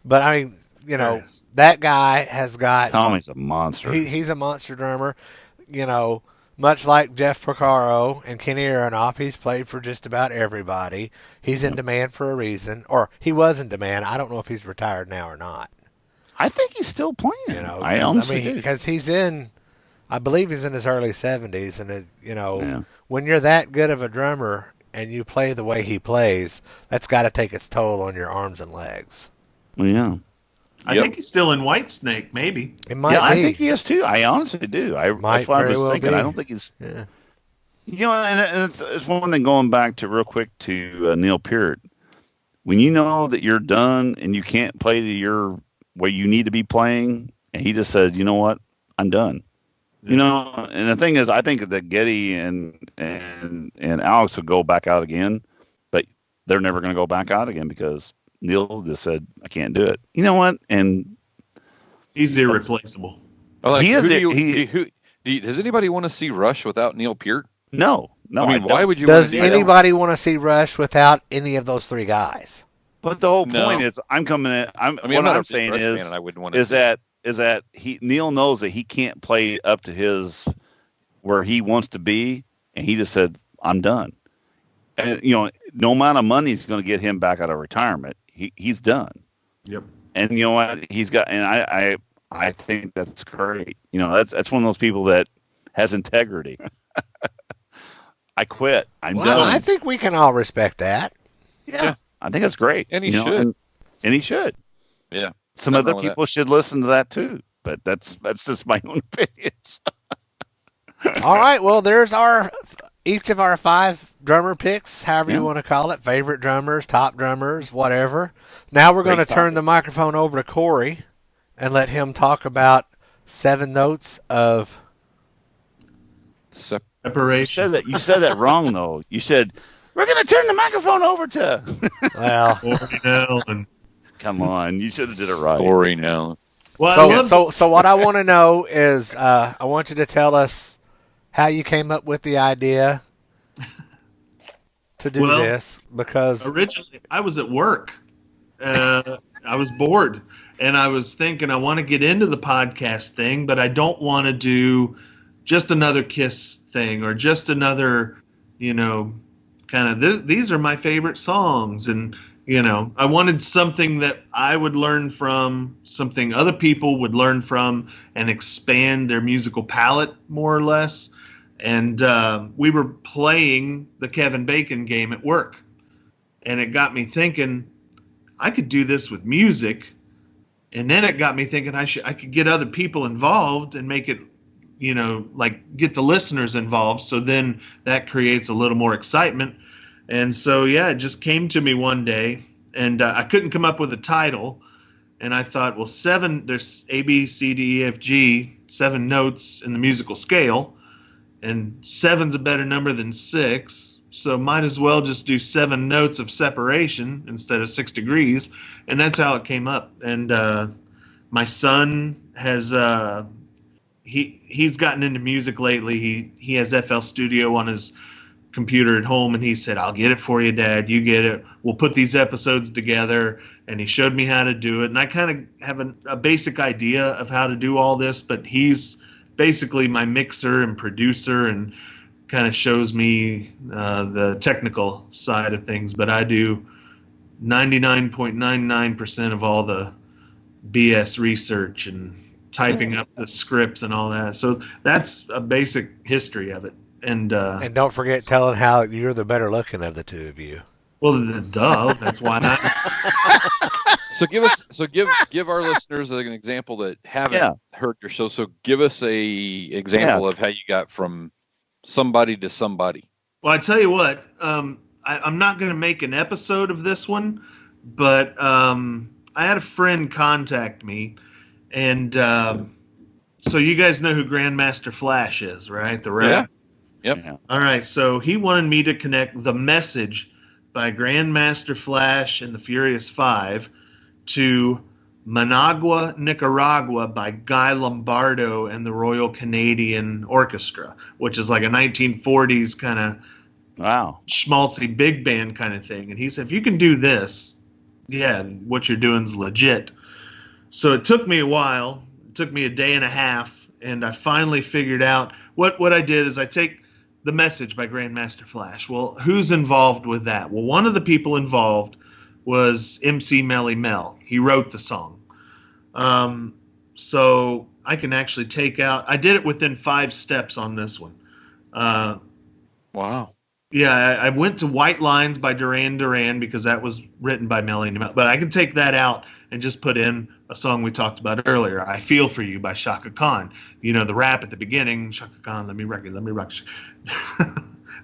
But, I mean, you know, that guy has got... Tommy's a monster. He's a monster drummer. You know, much like Jeff Porcaro and Kenny Aronoff, he's played for just about everybody. He's in demand for a reason. Or he was in demand. I don't know if he's retired now or not. I think he's still playing. You know, I honestly do. because he's in... I believe he's in his early 70s, and you know, Yeah. when you're that good of a drummer and you play the way he plays, that's got to take its toll on your arms and legs. Well, yeah. I think he's still in Whitesnake, maybe. It might Yeah, be. I think he is too. I honestly do. Might that's what I very was well thinking. be. I don't think he's. Yeah. You know, and it's one thing going back to real quick to Neil Peart. When you know that you're done and you can't play to your where you need to be playing, and he just said, you know what, I'm done. You know, and the thing is, I think that Geddy and Alex would go back out again, but they're never going to go back out again because Neil just said, I can't do it. You know what? And He's irreplaceable. Oh, like, He is- does anybody want to see Rush without Neil Peart? no. I mean, why would you? Does want to anybody want to see Rush without any of those three guys? But the whole No. point is, I'm coming in. I mean, what I'm not I'm a big saying Rush is, fan, and I wouldn't want to. is that Neil knows that he can't play up to his where he wants to be, and he just said, "I'm done." And you know, no amount of money is going to get him back out of retirement. He's done. Yep. And you know what? He's got, and I think that's great. You know, that's one of those people that has integrity. I quit. I'm Well, done. I think we can all respect that. Yeah, I think that's great. And he you know, should. And he should. Yeah. Some Nothing other wrong with people should listen to that too, but that's just my own opinion. All right, well, there's each of our 5 drummer picks, however you want to call it, favorite drummers, top drummers, whatever. Now we're going to turn the microphone over to Corey and let him talk about 7 notes of... Separation. You said that wrong though. You said we're going to turn the microphone over to. Well, Corey Nowlin. Come on, you should have did it right. Corey Nowlin. Well, I love so what I want to know is I want you to tell us how you came up with the idea to do this, because originally I was at work. I was bored, and I was thinking I want to get into the podcast thing, but I don't want to do just another Kiss thing or just another, you know, kind of these are my favorite songs, and you know, I wanted something that I would learn from, something other people would learn from, and expand their musical palette more or less. And we were playing the Kevin Bacon game at work, and it got me thinking I could do this with music. And then it got me thinking I could get other people involved and make it, you know, like get the listeners involved. So then that creates a little more excitement. And so, yeah, it just came to me one day, and I couldn't come up with a title. And I thought, well, there's A, B, C, D, E, F, G, 7 notes in the musical scale, and 7's a better number than 6, so might as well just do 7 notes of separation instead of 6 degrees, and that's how it came up. And my son has he's gotten into music lately. He has FL Studio on his computer at home, and he said, I'll get it for you, Dad. You get it. We'll put these episodes together. And he showed me how to do it. And I kind of have a basic idea of how to do all this, but he's basically my mixer and producer and kind of shows me the technical side of things. But I do 99.99% of all the BS research and typing up the scripts and all that. So that's a basic history of it. And don't forget telling how you're the better looking of the two of you. Well, duh. That's why not. Give our listeners an example that haven't heard your show. So give us a example of how you got from somebody to somebody. Well, I tell you what, I'm not going to make an episode of this one, but I had a friend contact me, and so you guys know who Grandmaster Flash is, right? The rap. Yeah. Yep. Yeah. All right. So he wanted me to connect The Message by Grandmaster Flash and the Furious Five to Managua, Nicaragua by Guy Lombardo and the Royal Canadian Orchestra, which is like a 1940s kind of schmaltzy big band kind of thing. And he said, if you can do this, what you're doing is legit. So it took me a while. It took me a day and a half, and I finally figured out what I did is I take The Message by Grandmaster Flash. Well, who's involved with that? Well, one of the people involved was MC Melly Mel. He wrote the song. So I can actually take out – I did it within 5 steps on this one. Wow. Yeah, I went to White Lines by Duran Duran because that was written by Melly Mel. But I can take that out and just put in a song we talked about earlier, I Feel For You by Shaka Khan. You know, the rap at the beginning, Shaka Khan, let me rock you.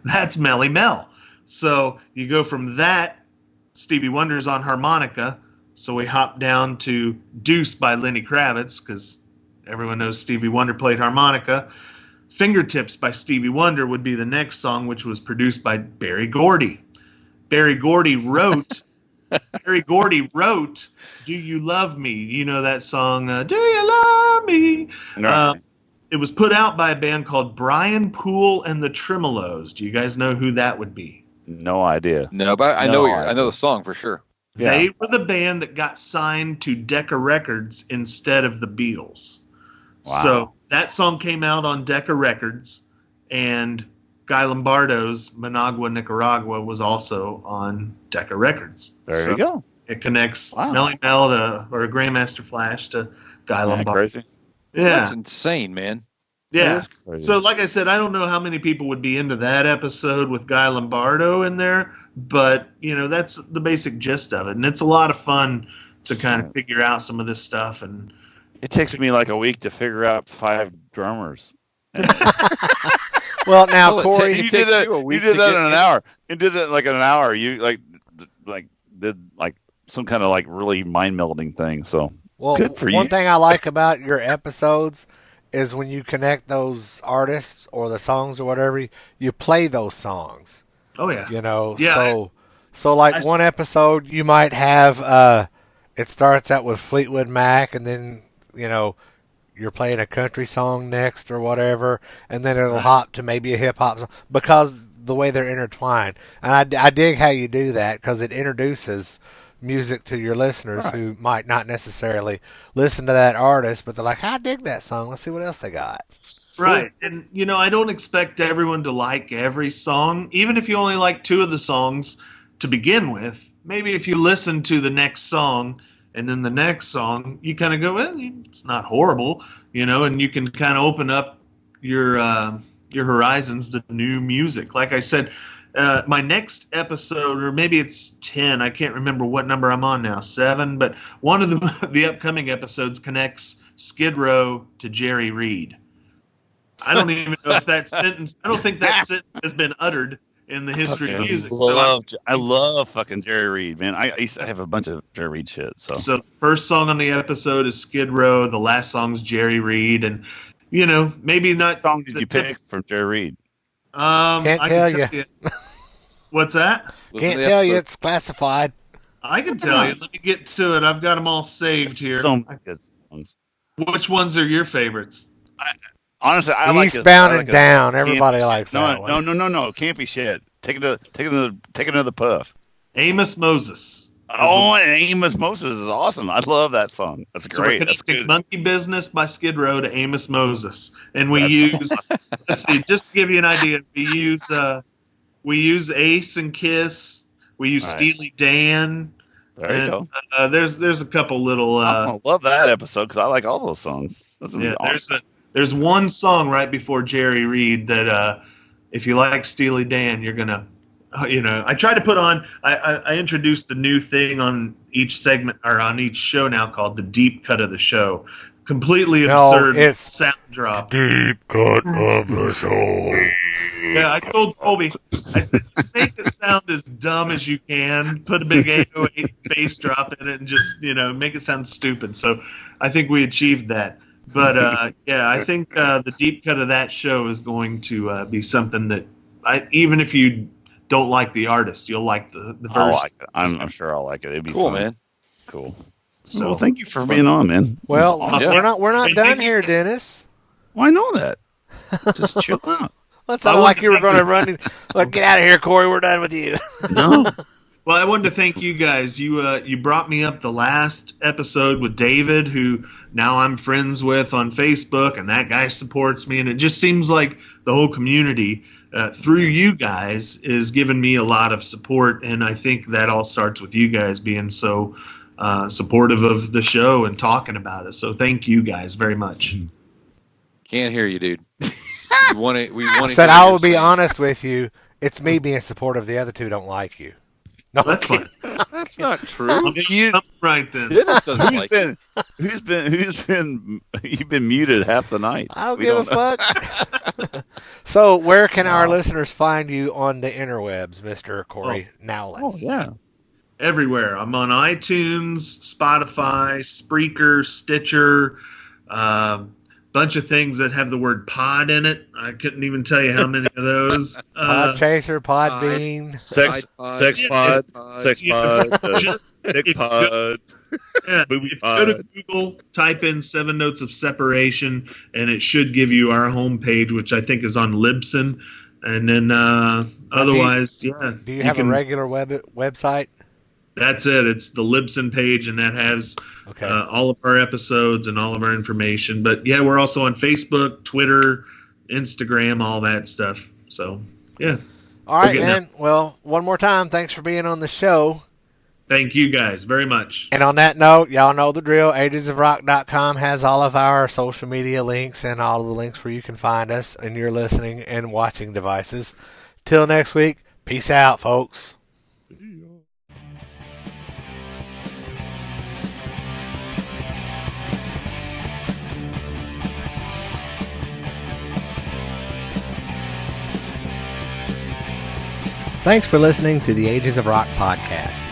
That's Melly Mel. So you go from that, Stevie Wonder's on harmonica, so we hop down to Deuce by Lenny Kravitz, because everyone knows Stevie Wonder played harmonica. Fingertips by Stevie Wonder would be the next song, which was produced by Berry Gordy. Berry Gordy wrote Do You Love Me? You know that song, Do You Love Me? Right. It was put out by a band called Brian Poole and the Tremolos. Do you guys know who that would be? No idea. No, but I know the song for sure. They were the band that got signed to Decca Records instead of the Beatles. Wow. So that song came out on Decca Records, and Guy Lombardo's Managua, Nicaragua was also on Decca Records. There you go. It connects Melly Mel or Grandmaster Flash to Guy Lombardo. Crazy. Yeah. That's insane, man. Yeah. So like I said, I don't know how many people would be into that episode with Guy Lombardo in there, but, you know, that's the basic gist of it. And it's a lot of fun to kind of figure out some of this stuff. And it takes me like a week to figure out 5 drummers. Well, now, Corey, you did that in an hour. You did it like in an hour. You did like some kind of like really mind melding thing. So good for you. One thing I like about your episodes is when you connect those artists or the songs or whatever, you play those songs. Oh yeah. You know, yeah, so like one episode you might have it starts out with Fleetwood Mac, and then, you know, you're playing a country song next or whatever, and then it'll hop to maybe a hip-hop song because the way they're intertwined. And I dig how you do that because it introduces music to your listeners who might not necessarily listen to that artist, but they're like, I dig that song. Let's see what else they got. Right. And, you know, I don't expect everyone to like every song. Even if you only like 2 of the songs to begin with, maybe if you listen to the next song and then the next song, you kind of go, well, it's not horrible, you know, and you can kind of open up your horizons to new music. Like I said, my next episode, or maybe it's 10, I can't remember what number I'm on now, 7, but one of the upcoming episodes connects Skid Row to Jerry Reed. I don't even know if that sentence, I don't think that sentence has been uttered in the history of music. I love fucking Jerry Reed, man. I used to have a bunch of Jerry Reed shit. So the first song on the episode is Skid Row. The last song's Jerry Reed, and maybe not. What song did you pick from Jerry Reed? Can't tell you. What's that? Can't tell you. It's classified. I can tell you. Let me get to it. I've got them all saved here. So many good songs. Which ones are your favorites? Honestly, I like Eastbound and Down. Everybody likes that one. No. Can't be shit. Take another puff. Amos Moses. Oh, and Amos Moses is awesome. I love that song. That's great. That's good. Monkey Business by Skid Row to Amos Moses, and we use. Let's see, just to give you an idea, we use Ace and Kiss. We use Steely Dan. There you go. There's a couple little. I love that episode because I like all those songs. Awesome. There's one song right before Jerry Reed that if you like Steely Dan, you're gonna, I tried to put on. I introduced a new thing on each segment or on each show now called the deep cut of the show. Completely absurd sound drop. Deep cut of the show. Yeah, I told Colby, I said, make it sound as dumb as you can. Put a big 808 bass drop in it and just, make it sound stupid. So I think we achieved that. But, I think the deep cut of that show is going to be something that, even if you don't like the artist, you'll like the version. I'll like it. I'm sure I'll like it. It'd be cool, fun. Man. Cool. So, well, thank you for being on, man. Well, we're not done here, Dennis. Well, I know that. Just chill out. That sounded like you were going to run. Like, get out of here, Corey. We're done with you. No. Well, I wanted to thank you guys. You brought me up the last episode with David, who now I'm friends with on Facebook, and that guy supports me. And it just seems like the whole community, through you guys, is giving me a lot of support. And I think that all starts with you guys being so supportive of the show and talking about it. So thank you guys very much. Can't hear you, dude. I said I will be honest with you. It's me being supportive. The other two don't like you. No, that's fine. That's not true. Right then. Dennis doesn't like you. You've been muted half the night. I don't give a fuck. So, where can our listeners find you on the interwebs, Mr. Corey Nowlin? Oh, yeah. Everywhere. I'm on iTunes, Spotify, Spreaker, Stitcher, bunch of things that have the word pod in it. I couldn't even tell you how many of those. Podchaser, Podbean, Sex pod, Dick pod. If you go to Google, type in 7 Notes of Separation, and it should give you our homepage, which I think is on Libsyn. And then otherwise, do you have a regular website? That's it. It's the Libsyn page, and that has all of our episodes and all of our information. But, yeah, we're also on Facebook, Twitter, Instagram, all that stuff. So, yeah. All right, man. Well, one more time, thanks for being on the show. Thank you guys very much. And on that note, y'all know the drill. agesofrock.com has all of our social media links and all of the links where you can find us in your listening and watching devices. Till next week, peace out, folks. Thanks for listening to the Ages of Rock podcast.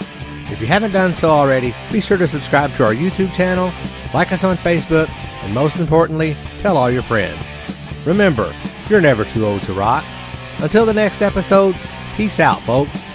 If you haven't done so already, be sure to subscribe to our YouTube channel, like us on Facebook, and most importantly, tell all your friends. Remember, you're never too old to rock. Until the next episode, peace out, folks.